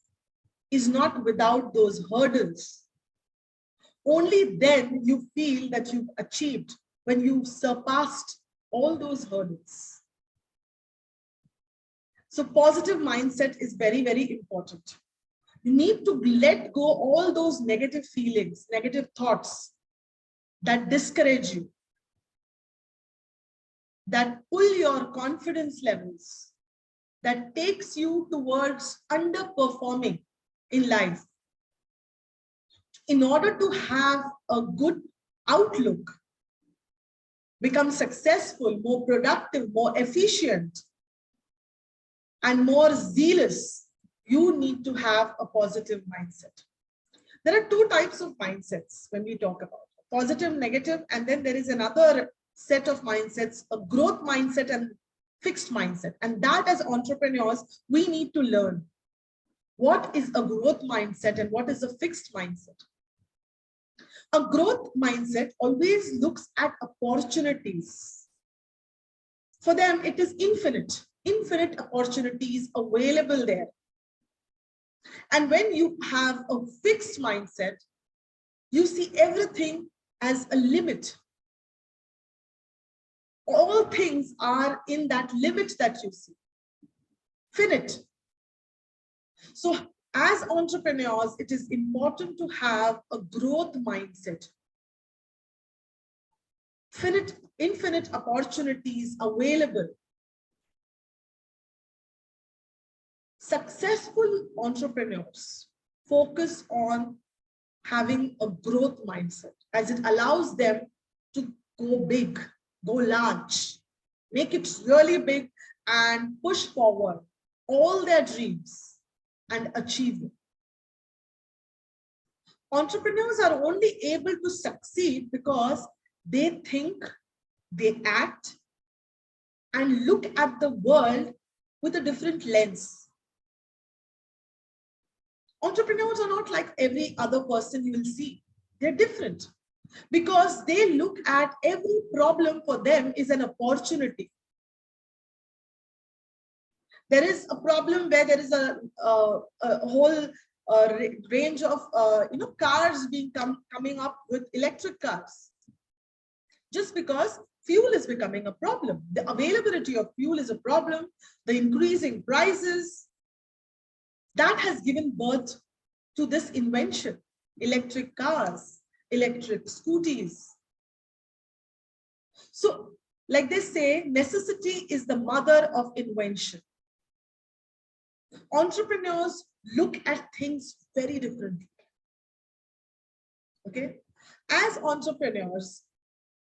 Speaker 4: is not without those hurdles. Only then you feel that you've achieved when you've surpassed all those hurdles. So positive mindset is very, very important. You need to let go all those negative feelings, negative thoughts that discourage you, that pull your confidence levels, that takes you towards underperforming in life. In order to have a good outlook, become successful, more productive, more efficient, and more zealous, you need to have a positive mindset. There are two types of mindsets when we talk about it, positive, negative, and then there is another set of mindsets, a growth mindset and fixed mindset. And that as entrepreneurs, we need to learn. What is a growth mindset and what is a fixed mindset? A growth mindset always looks at opportunities. For them, it is infinite opportunities available there. And when you have a fixed mindset, you see everything as a limit. All things are in that limit that you see. Finite. So as entrepreneurs, it is important to have a growth mindset. Infinite opportunities available. Successful entrepreneurs focus on having a growth mindset as it allows them to go big, go large, make it really big and push forward all their dreams and achieve them. Entrepreneurs are only able to succeed because they think, they act, and look at the world with a different lens. Entrepreneurs are not like every other person you will see. They're different because they look at every problem for them is an opportunity. There is a problem where there is a whole range of cars being coming up with electric cars. Just because fuel is becoming a problem. The availability of fuel is a problem. The increasing prices, that has given birth to this invention, electric cars, electric scooties. So, like they say, necessity is the mother of invention. Entrepreneurs look at things very differently. Okay? As entrepreneurs,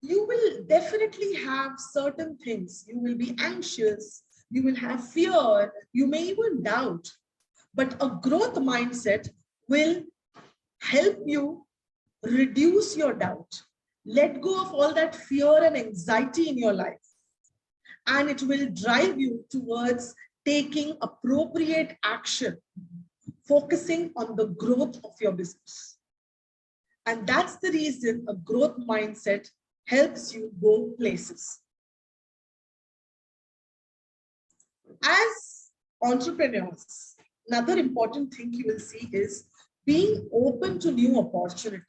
Speaker 4: you will definitely have certain things. You will be anxious, you will have fear, you may even doubt. But a growth mindset will help you reduce your doubt. Let go of all that fear and anxiety in your life. And it will drive you towards taking appropriate action, focusing on the growth of your business. And that's the reason a growth mindset helps you go places. As entrepreneurs, another important thing you will see is being open to new opportunities.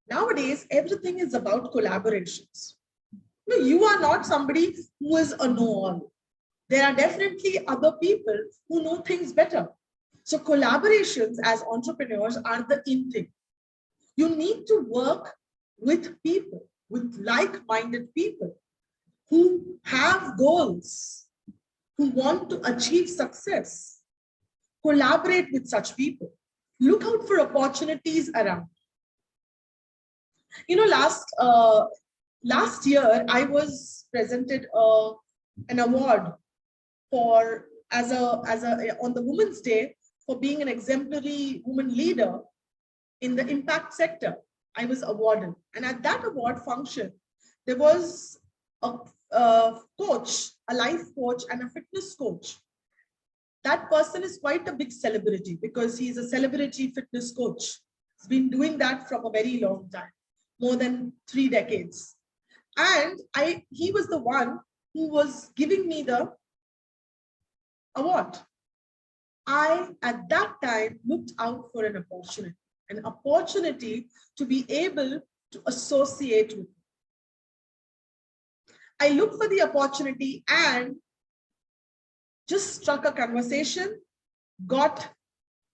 Speaker 4: Nowadays, everything is about collaborations. No, you are not somebody who is a know-all. There are definitely other people who know things better. So collaborations as entrepreneurs are the in thing. You need to work with people, with like-minded people who have goals, who want to achieve success. Collaborate with such people. Look out for opportunities around. You know, last year I was presented an award for on the Women's Day for being an exemplary woman leader in the impact sector. I was awarded, and at that award function, there was a coach, a life coach, and a fitness coach. That person is quite a big celebrity because he's a celebrity fitness coach. He's been doing that from a very long time, more than 3 decades. And he was the one who was giving me the award. I, at that time, looked out for an opportunity to be able to associate with. I looked for the opportunity and just struck a conversation, got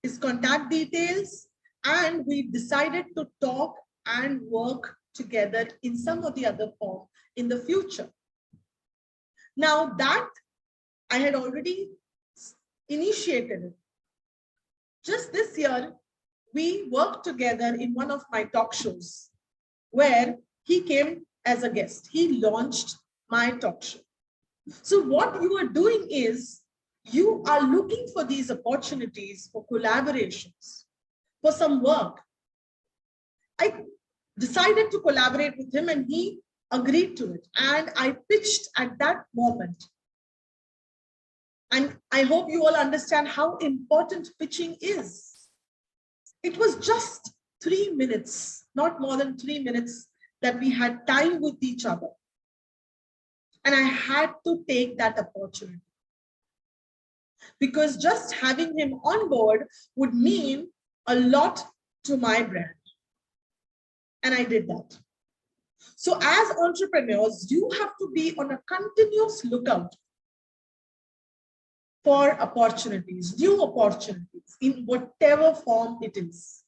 Speaker 4: his contact details, and we decided to talk and work together in some or the other form in the future. Now that I had already initiated it. Just this year, we worked together in one of my talk shows where he came as a guest. He launched my talk show. So what you are doing is you are looking for these opportunities for collaborations, for some work, I decided to collaborate with him and he agreed to it. And I pitched at that moment. And I hope you all understand how important pitching is. It was just 3 minutes, not more than 3 minutes, that we had time with each other. And I had to take that opportunity. Because just having him on board would mean a lot to my brand. And I did that. So as entrepreneurs, you have to be on a continuous lookout for opportunities, new opportunities in whatever form it is,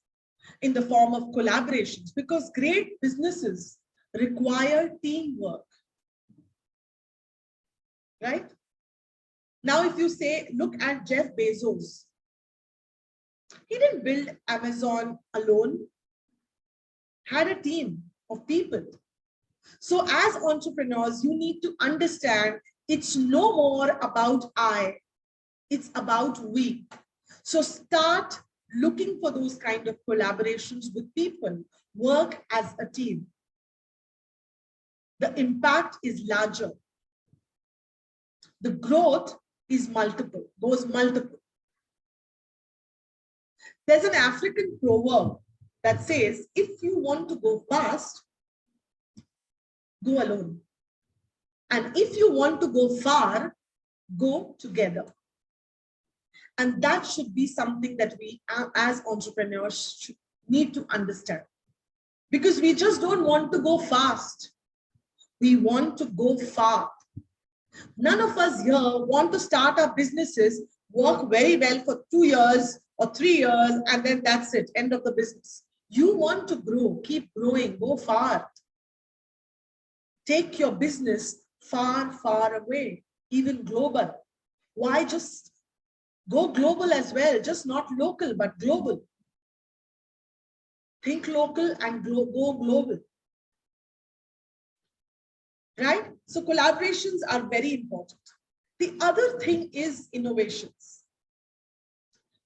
Speaker 4: in the form of collaborations, because great businesses require teamwork, right? Now, if you say, look at Jeff Bezos, he didn't build Amazon alone, had a team of people. So as entrepreneurs, you need to understand it's no more about I, it's about we. So start looking for those kind of collaborations with people, work as a team. The impact is larger. The growth is multiple, goes multiple. There's an African proverb that says, if you want to go fast, go alone. And if you want to go far, go together. And that should be something that we as entrepreneurs should need to understand. Because we just don't want to go fast. We want to go far. None of us here want to start our businesses, work very well for 2 years or 3 years, and then that's it, end of the business. You want to grow, keep growing, go far. Take your business far, far away, even global. Why just go global as well, just not local, but global. Think local and go global. Right? So collaborations are very important. The other thing is innovations.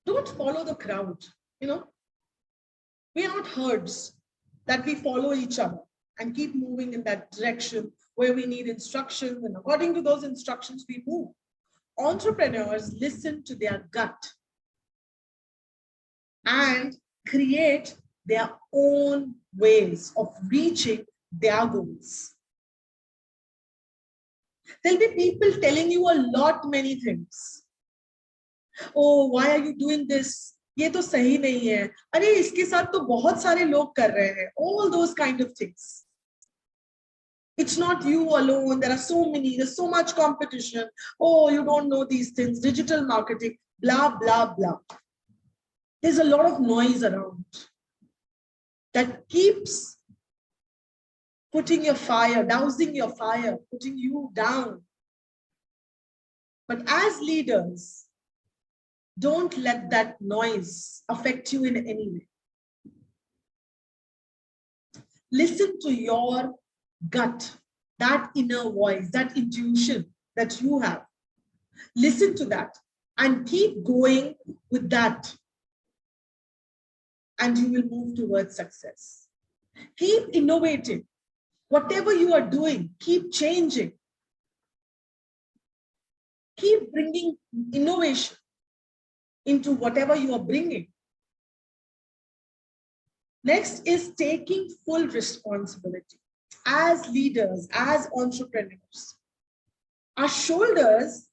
Speaker 4: Don't follow the crowd. You know, we are not herds that we follow each other and keep moving in that direction where we need instructions, and according to those instructions, we move. Entrepreneurs listen to their gut and create their own ways of reaching their goals. There'll be people telling you a lot many things. Oh, why are you doing this? ये तो सही नहीं है. अरे इसके साथ तो बहुत सारे लोग कर रहे हैं. All those kind of things. It's not you alone. There are so many. There's so much competition. Oh, you don't know these things. Digital marketing, blah, blah, blah. There's a lot of noise around that keeps putting your fire, dousing your fire, putting you down. But as leaders, don't let that noise affect you in any way. Listen to your gut, that inner voice, that intuition that you have. Listen to that and keep going with that. And you will move towards success. Keep innovating. Whatever you are doing, keep changing. Keep bringing innovation into whatever you are bringing. Next is taking full responsibility. As leaders, as entrepreneurs, our shoulders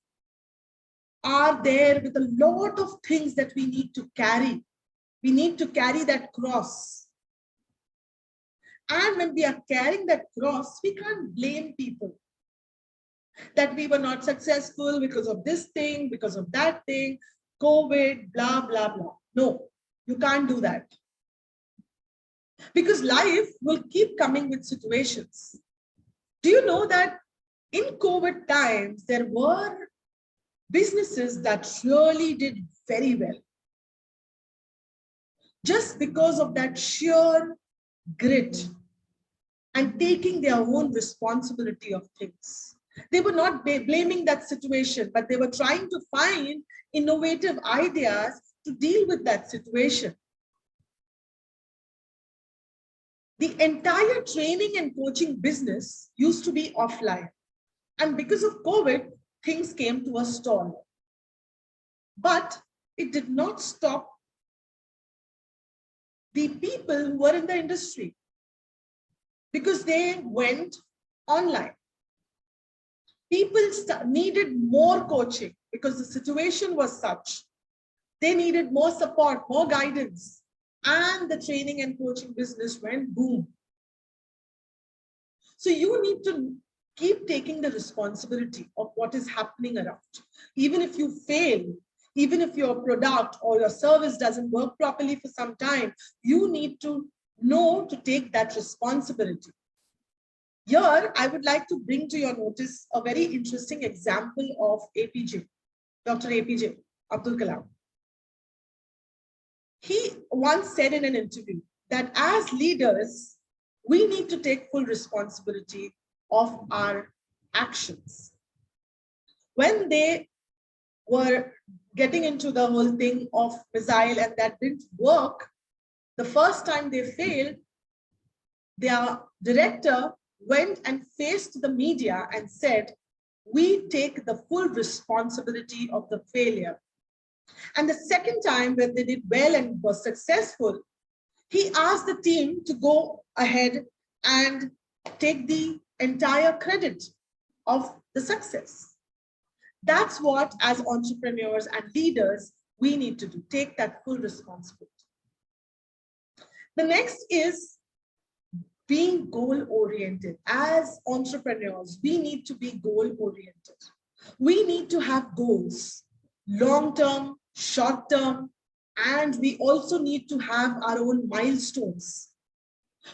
Speaker 4: are there with a lot of things that we need to carry. We need to carry that cross. And when we are carrying that cross, we can't blame people that we were not successful because of this thing, because of that thing, COVID, blah, blah, blah. No, you can't do that. Because life will keep coming with situations. Do you know that in COVID times, there were businesses that really did very well? Just because of that sheer grit and taking their own responsibility of things. They were not blaming that situation, but they were trying to find innovative ideas to deal with that situation. The entire training and coaching business used to be offline. And because of COVID, things came to a stall. But it did not stop the people who were in the industry because they went online. People needed more coaching because the situation was such. They needed more support, more guidance, and the training and coaching business went boom. So you need to keep taking the responsibility of what is happening around. Even if you fail, even if your product or your service doesn't work properly for some time, you need to know to take that responsibility. Here, I would like to bring to your notice a very interesting example of APJ, Dr. APJ Abdul Kalam. He once said in an interview that as leaders, we need to take full responsibility of our actions. When they were getting into the whole thing of missile and that didn't work, the first time they failed, their director went and faced the media and said, we take the full responsibility of the failure. And the second time when they did well and was successful, he asked the team to go ahead and take the entire credit of the success. That's what, as entrepreneurs and leaders, we need to do, take that full responsibility. The next is being goal-oriented. As entrepreneurs, we need to be goal-oriented. We need to have goals, long-term, short-term, and we also need to have our own milestones.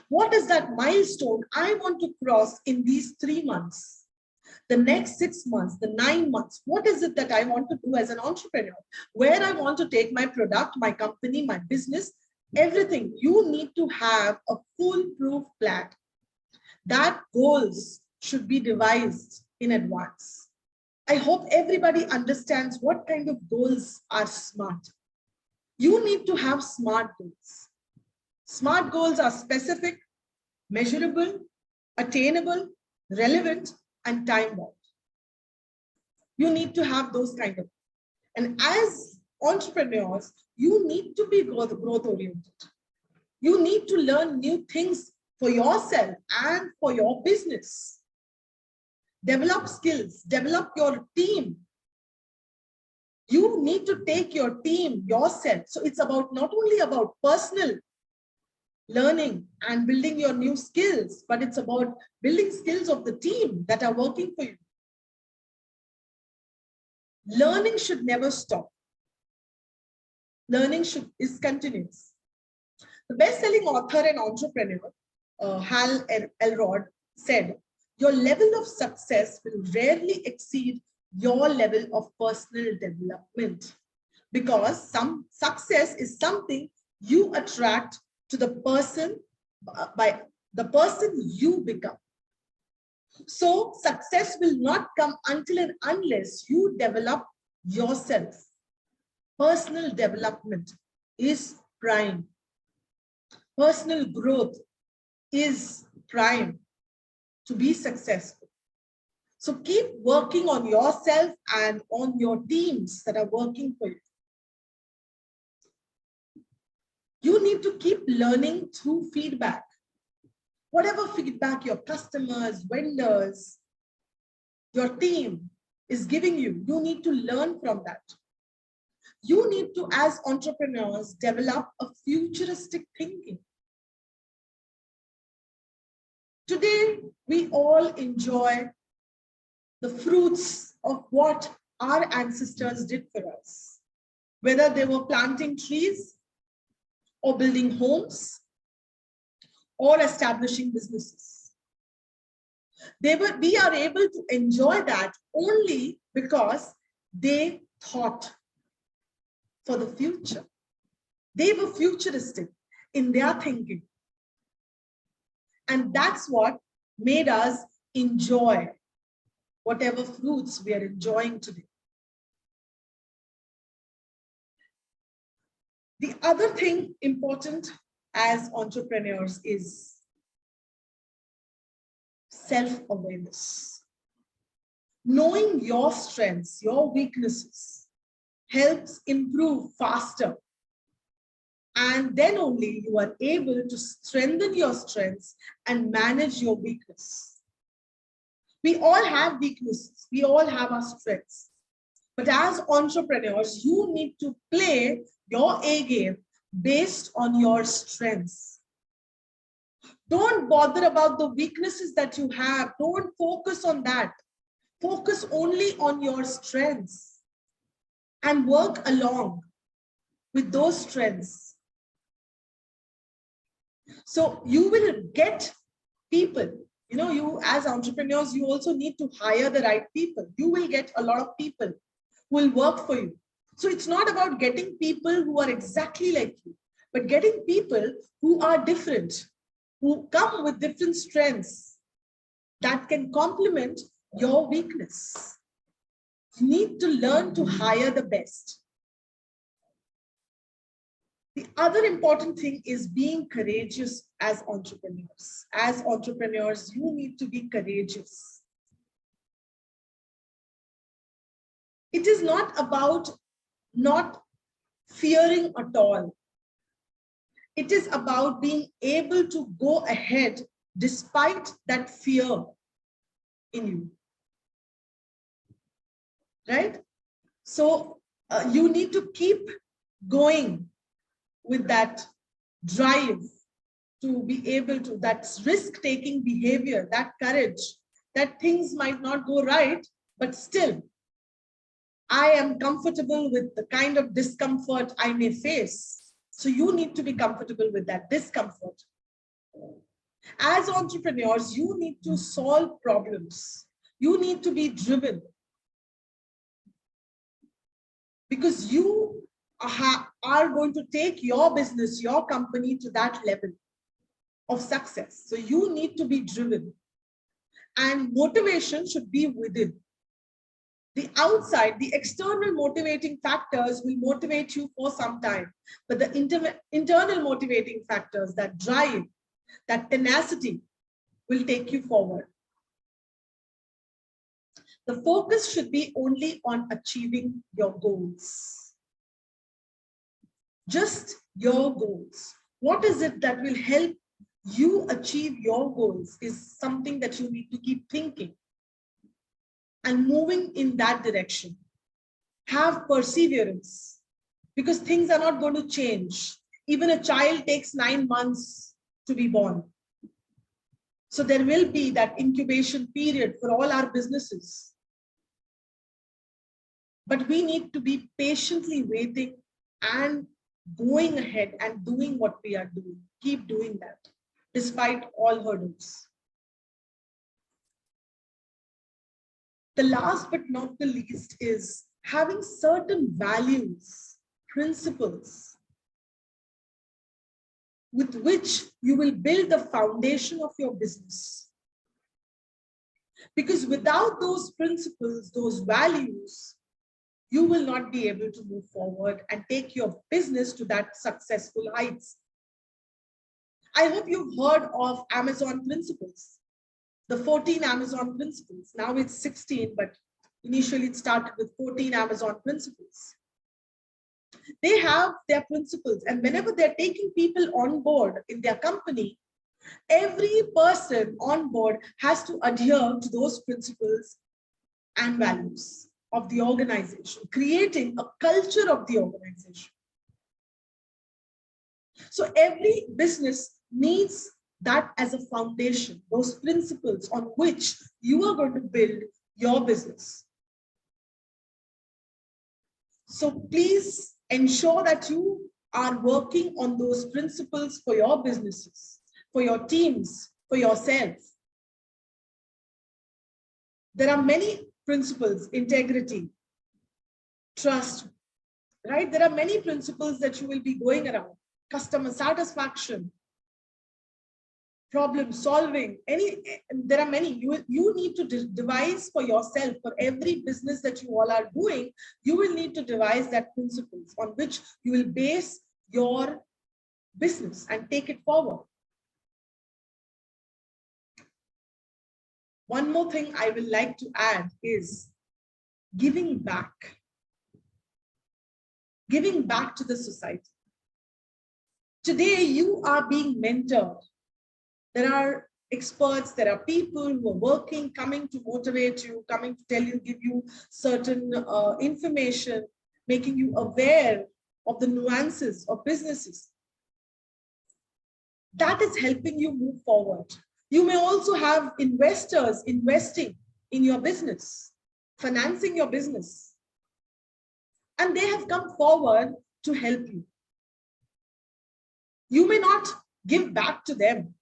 Speaker 4: What is that milestone I want to cross in these 3 months? The next 6 months, the 9 months, what is it that I want to do as an entrepreneur? Where I want to take my product, my company, my business, everything. You need to have a foolproof plan. That goals should be devised in advance. I hope everybody understands what kind of goals are smart. You need to have smart goals. Smart goals are specific, measurable, attainable, relevant, and time-bound. You need to have those kind of. And as entrepreneurs, you need to be growth-oriented. You need to learn new things for yourself and for your business. Develop skills, develop your team. You need to take your team, yourself. So it's about not only about personal learning and building your new skills, but it's about building skills of the team that are working for you. Learning should never stop. Learning is continuous. The best-selling author and entrepreneur, Hal Elrod, said, your level of success will rarely exceed your level of personal development, because some success is something you attract to the person by the person you become. So success will not come until and unless you develop yourself. Personal development is prime. Personal growth is prime to be successful. So keep working on yourself and on your teams that are working for you. You need to keep learning through feedback. Whatever feedback your customers, vendors, your team is giving you, you need to learn from that. You need to, as entrepreneurs, develop a futuristic thinking. Today, we all enjoy the fruits of what our ancestors did for us, whether they were planting trees or building homes or establishing businesses. We are able to enjoy that only because they thought for the future. They were futuristic in their thinking. And that's what made us enjoy whatever fruits we are enjoying today. The other thing important as entrepreneurs is self-awareness. Knowing your strengths, your weaknesses helps improve faster. And then only you are able to strengthen your strengths and manage your weakness. We all have weaknesses. We all have our strengths. But as entrepreneurs, you need to play your A game based on your strengths. Don't bother about the weaknesses that you have. Don't focus on that. Focus only on your strengths and work along with those strengths. So you will get people. You know, you as entrepreneurs, you also need to hire the right people. You will get a lot of people who will work for you. So it's not about getting people who are exactly like you, but getting people who are different, who come with different strengths that can complement your weakness. You need to learn to hire the best. The other important thing is being courageous as entrepreneurs. As entrepreneurs, you need to be courageous. It is not about not fearing at all. It is about being able to go ahead despite that fear in you. Right? So you need to keep going with that drive to be able to, that risk-taking behavior, that courage, that things might not go right, but still, I am comfortable with the kind of discomfort I may face. So you need to be comfortable with that discomfort. As entrepreneurs, you need to solve problems. You need to be driven. Because you are going to take your business, your company to that level of success. So you need to be driven. And motivation should be within. The outside, the external motivating factors will motivate you for some time. But the internal motivating factors, that drive, that tenacity, will take you forward. The focus should be only on achieving your goals. Just your goals. What is it that will help you achieve your goals is something that you need to keep thinking and moving in that direction. Have perseverance, because things are not going to change. Even a child takes 9 months to be born. So there will be that incubation period for all our businesses. But we need to be patiently waiting and going ahead and doing what we are doing. Keep doing that, despite all hurdles. The last but not the least is having certain values, principles, with which you will build the foundation of your business. Because without those principles, those values, you will not be able to move forward and take your business to that successful heights. I hope you've heard of Amazon principles, the 14 Amazon principles. Now it's 16, but initially it started with 14 Amazon principles. They have their principles, and whenever they're taking people on board in their company, every person on board has to adhere to those principles and values of the organization, creating a culture of the organization. So every business needs that as a foundation, those principles on which you are going to build your business. So please ensure that you are working on those principles for your businesses, for your teams, for yourself. There are many principles: integrity, trust, right? There are many principles that you will be going around: customer satisfaction, problem solving, there are many. You need to devise for yourself, for every business that you all are doing, you will need to devise that principles on which you will base your business and take it forward. One more thing I will like to add is giving back. Giving back to the society. Today, you are being mentored. There are experts, there are people who are working, coming to motivate you, coming to tell you, give you certain information, making you aware of the nuances of businesses. That is helping you move forward. You may also have investors investing in your business, financing your business, and they have come forward to help you. You may not give back to them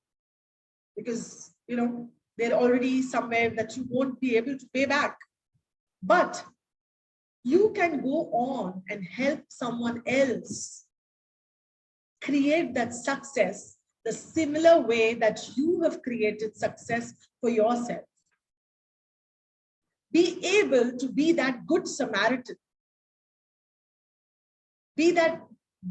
Speaker 4: because, you know, they're already somewhere that you won't be able to pay back. But you can go on and help someone else create that success the similar way that you have created success for yourself. Be able to be that good Samaritan. Be that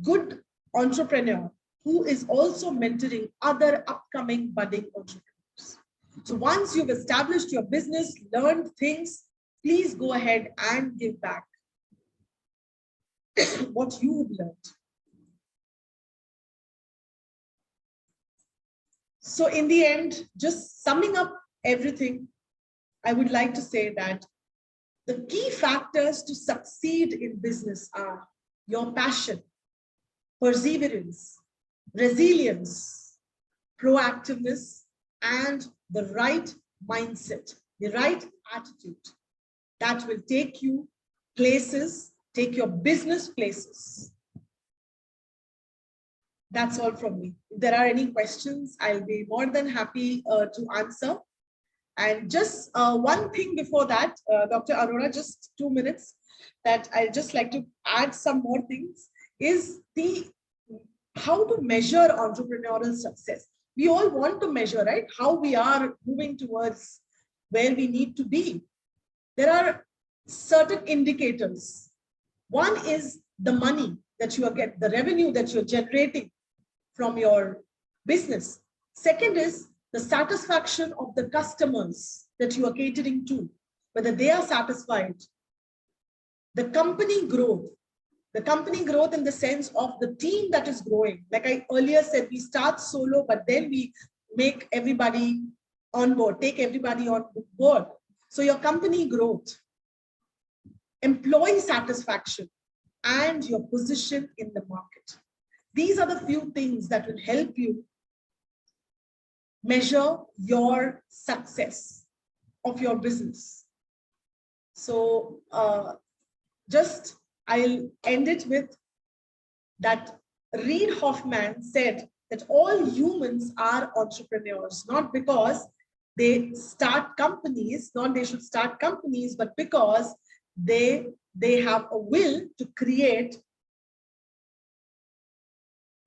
Speaker 4: good entrepreneur who is also mentoring other upcoming budding entrepreneurs. So once you've established your business, learned things, please go ahead and give back what you have learned. So in the end, just summing up everything, I would like to say that the key factors to succeed in business are your passion, perseverance, resilience, proactiveness, and the right mindset, the right attitude that will take you places, take your business places. That's all from me. If there are any questions, I'll be more than happy to answer. And just one thing before that, Dr. Arora, just 2 minutes, that I'd just like to add some more things, is the how to measure entrepreneurial success. We all want to measure, right? How we are moving towards where we need to be. There are certain indicators. One is the money that you are getting, the revenue that you're generating from your business. Second is the satisfaction of the customers that you are catering to, whether they are satisfied. The company growth in the sense of the team that is growing. Like I earlier said, we start solo, but then we make everybody on board, take everybody on board. So your company growth, employee satisfaction, and your position in the market. These are the few things that will help you measure your success of your business. So just I'll end it with that Reid Hoffman said that all humans are entrepreneurs, not because they start companies, not they should start companies, but because they have a will to create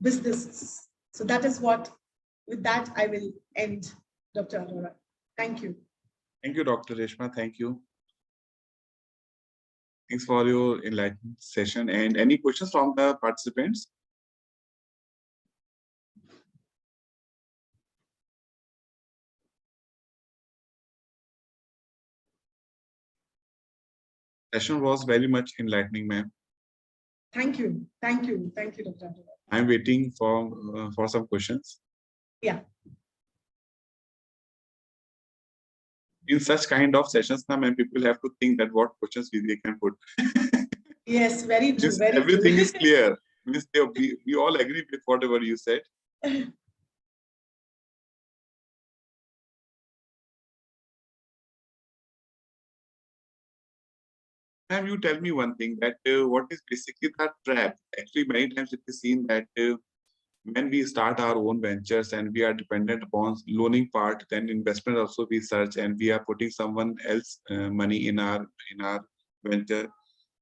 Speaker 4: businesses. So that is what, with that, I will end, Dr. Arora. Thank you.
Speaker 1: Thank you, Dr. Reshma. Thank you. Thanks for your enlightening session. And any questions from the participants? Session was very much enlightening, ma'am.
Speaker 4: Thank you. Thank you. Thank you, Dr. Arora.
Speaker 1: I'm waiting for some questions.
Speaker 4: Yeah.
Speaker 1: In such kind of sessions, now, ma'am, people have to think that what questions they can put.
Speaker 4: Yes, very true. Very
Speaker 1: everything
Speaker 4: true.
Speaker 1: is clear. We all agree with whatever you said. Ma'am, you tell me one thing, that what is basically the trap? Actually, many times it is seen that when we start our own ventures and we are dependent upon loaning part, then investment also we search, and we are putting someone else money in our venture.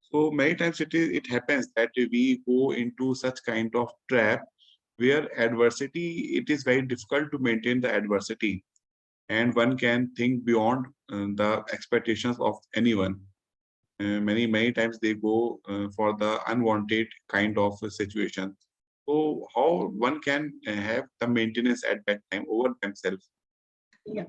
Speaker 1: So many times it happens that we go into such kind of trap where adversity, it is very difficult to maintain the adversity, and one can think beyond the expectations of anyone. Many times they go for the unwanted kind of a situation. So how one can have the maintenance at that time over themselves?
Speaker 4: Yeah.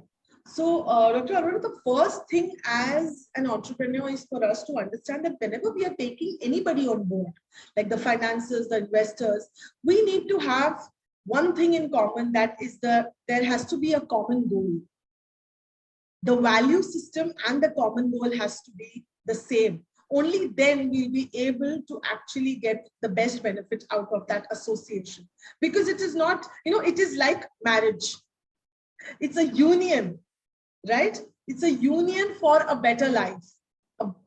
Speaker 4: So, Dr. Arora, the first thing as an entrepreneur is for us to understand that whenever we are taking anybody on board, like the financiers, the investors, we need to have one thing in common, that is there has to be a common goal. The value system and the common goal has to be the same. Only then we'll be able to actually get the best benefit out of that association. Because it is not, it is like marriage. It's a union, right? It's a union for a better life,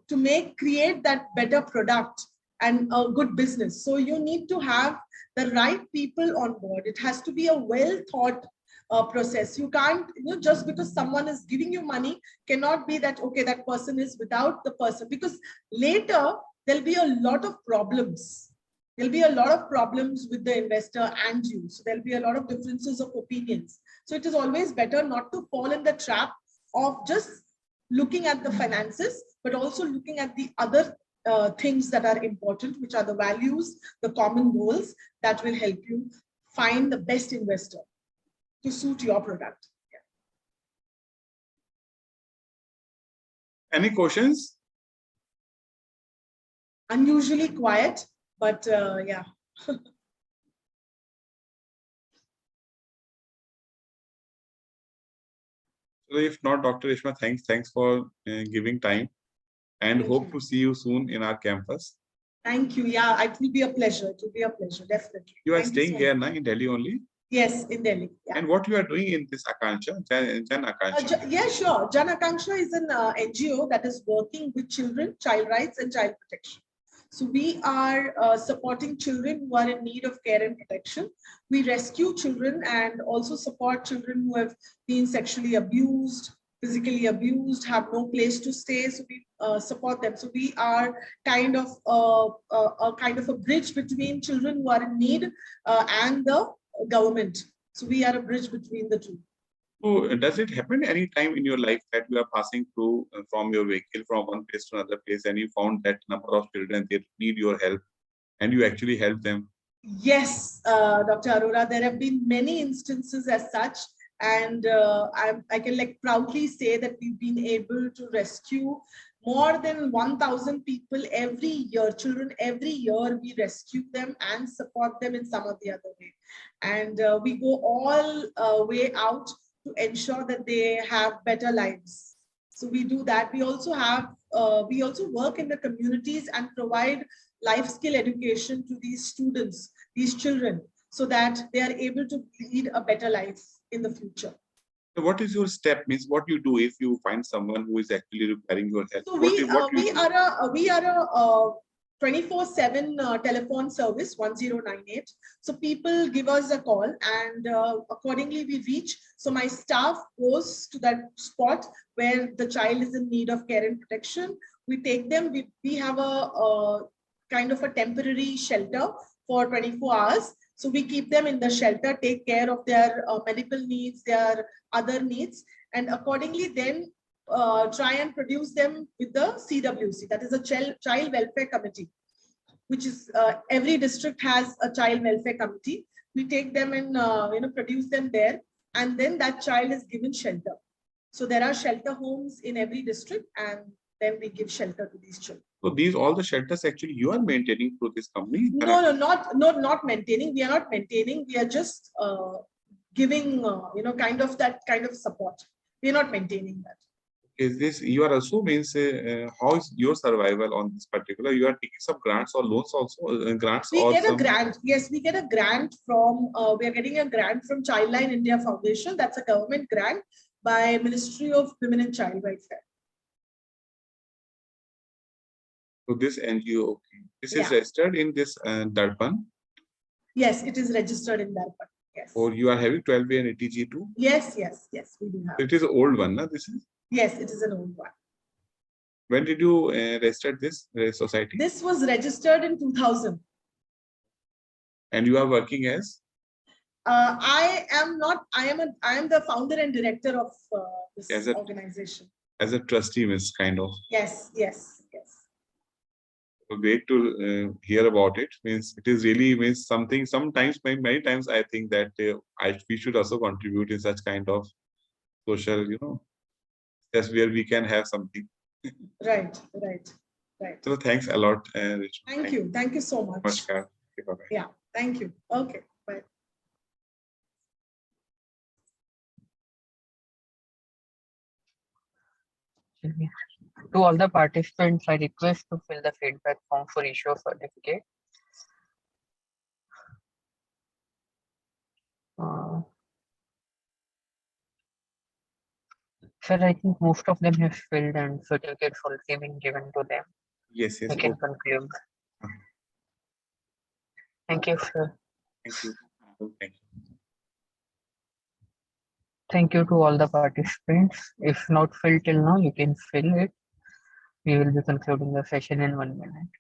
Speaker 4: to create that better product and a good business. So you need to have the right people on board. It has to be a well thought process. You can't, just because someone is giving you money, cannot be that, okay, that person is without the person, because later there'll be a lot of problems. There'll be a lot of problems with the investor and you. So there'll be a lot of differences of opinions. So it is always better not to fall in the trap of just looking at the finances, but also looking at the other things that are important, which are the values, the common goals that will help you find the best investor to suit your product.
Speaker 1: Any questions?
Speaker 4: Unusually quiet, but yeah.
Speaker 1: So if not, Dr. Ishma, thanks for giving time, and
Speaker 4: Thank
Speaker 1: hope
Speaker 4: you.
Speaker 1: to see you soon in our campus.
Speaker 4: Thank you. Yeah, it will be a pleasure. It will be a pleasure, definitely.
Speaker 1: You are
Speaker 4: Thank
Speaker 1: staying
Speaker 4: so
Speaker 1: here
Speaker 4: much.
Speaker 1: now in Delhi only?
Speaker 4: Yes, in Delhi. Yeah.
Speaker 1: And what you are doing in this Akansha, Jan Akansha?
Speaker 4: Yeah, sure. Jan Akanksha is an NGO that is working with children, child rights and child protection. So we are supporting children who are in need of care and protection. We rescue children and also support children who have been sexually abused, physically abused, have no place to stay. So we support them. So we are kind of a bridge between children who are in need and the government. So we are a bridge between the two.
Speaker 1: So does it happen any time in your life that you are passing through from your vehicle from one place to another place, and you found that number of children, they need your help, and you actually help them?
Speaker 4: Yes, Dr. Arora, there have been many instances as such, and I can proudly say that we've been able to rescue more than 1,000 people every year, children every year. We rescue them and support them in some or the other way. And we go all way out to ensure that they have better lives. So we do that. We also work in the communities and provide life skill education to these students, these children, so that they are able to lead a better life in the future.
Speaker 1: So what is your step? Means what you do if you find someone who is actually requiring your help?
Speaker 4: So we are a 24/7 telephone service, 1098. So people give us a call, and accordingly we reach. So my staff goes to that spot where the child is in need of care and protection. We take them. We have a kind of a temporary shelter for 24 hours. So we keep them in the shelter, take care of their medical needs, their other needs, and accordingly then try and produce them with the CWC, that is a child welfare committee, which is every district has a child welfare committee. We take them and produce them there, and then that child is given shelter. So there are shelter homes in every district, and then we give shelter to these children.
Speaker 1: So these all the shelters actually you are maintaining through this company?
Speaker 4: No, not maintaining. We are not maintaining. We are just giving kind of support. We are not maintaining that.
Speaker 1: Is this you are also means how is your survival on this particular? You are taking some grants or loans also, grants
Speaker 4: We
Speaker 1: or
Speaker 4: get
Speaker 1: some...
Speaker 4: a grant. Yes, we get a grant from. We are getting a grant from Childline India Foundation. That's a government grant by Ministry of Women and Child Welfare.
Speaker 1: So this NGO, okay. This is
Speaker 4: Yeah.
Speaker 1: registered in this Darpan,
Speaker 4: Yes, it is registered in Darpan. Yes.
Speaker 1: or you are having 12A and 80G too?
Speaker 4: Yes, we do have.
Speaker 1: It is an old one, na? This is.
Speaker 4: Yes, it is an old one.
Speaker 1: When did you register this society?
Speaker 4: This was registered in 2000.
Speaker 1: And you are working as?
Speaker 4: I am not. I am the founder and director of this organization.
Speaker 1: As a trustee, Miss, kind of.
Speaker 4: Yes.
Speaker 1: Great to hear about it. Means it is really means something. Sometimes, many times, I think that we should also contribute in such kind of social, that's where we can have something.
Speaker 4: Right.
Speaker 1: So thanks a lot. Ritu.
Speaker 4: Thank you. Thank you so much.
Speaker 1: Namaskar. Okay, bye-bye.
Speaker 4: Yeah. Thank you. Okay. Bye.
Speaker 6: To all the participants, I request to fill the feedback form for issue of certificate. Sir, I think most of them have filled and certificates already been given to them.
Speaker 1: Yes,
Speaker 6: We
Speaker 1: yes.
Speaker 6: can
Speaker 1: Okay.
Speaker 6: conclude.
Speaker 1: Okay.
Speaker 6: Thank you, sir.
Speaker 1: Thank you. Thank you.
Speaker 6: Thank you to all the participants. If not filled till now, you can fill it. We will be concluding the session in 1 minute.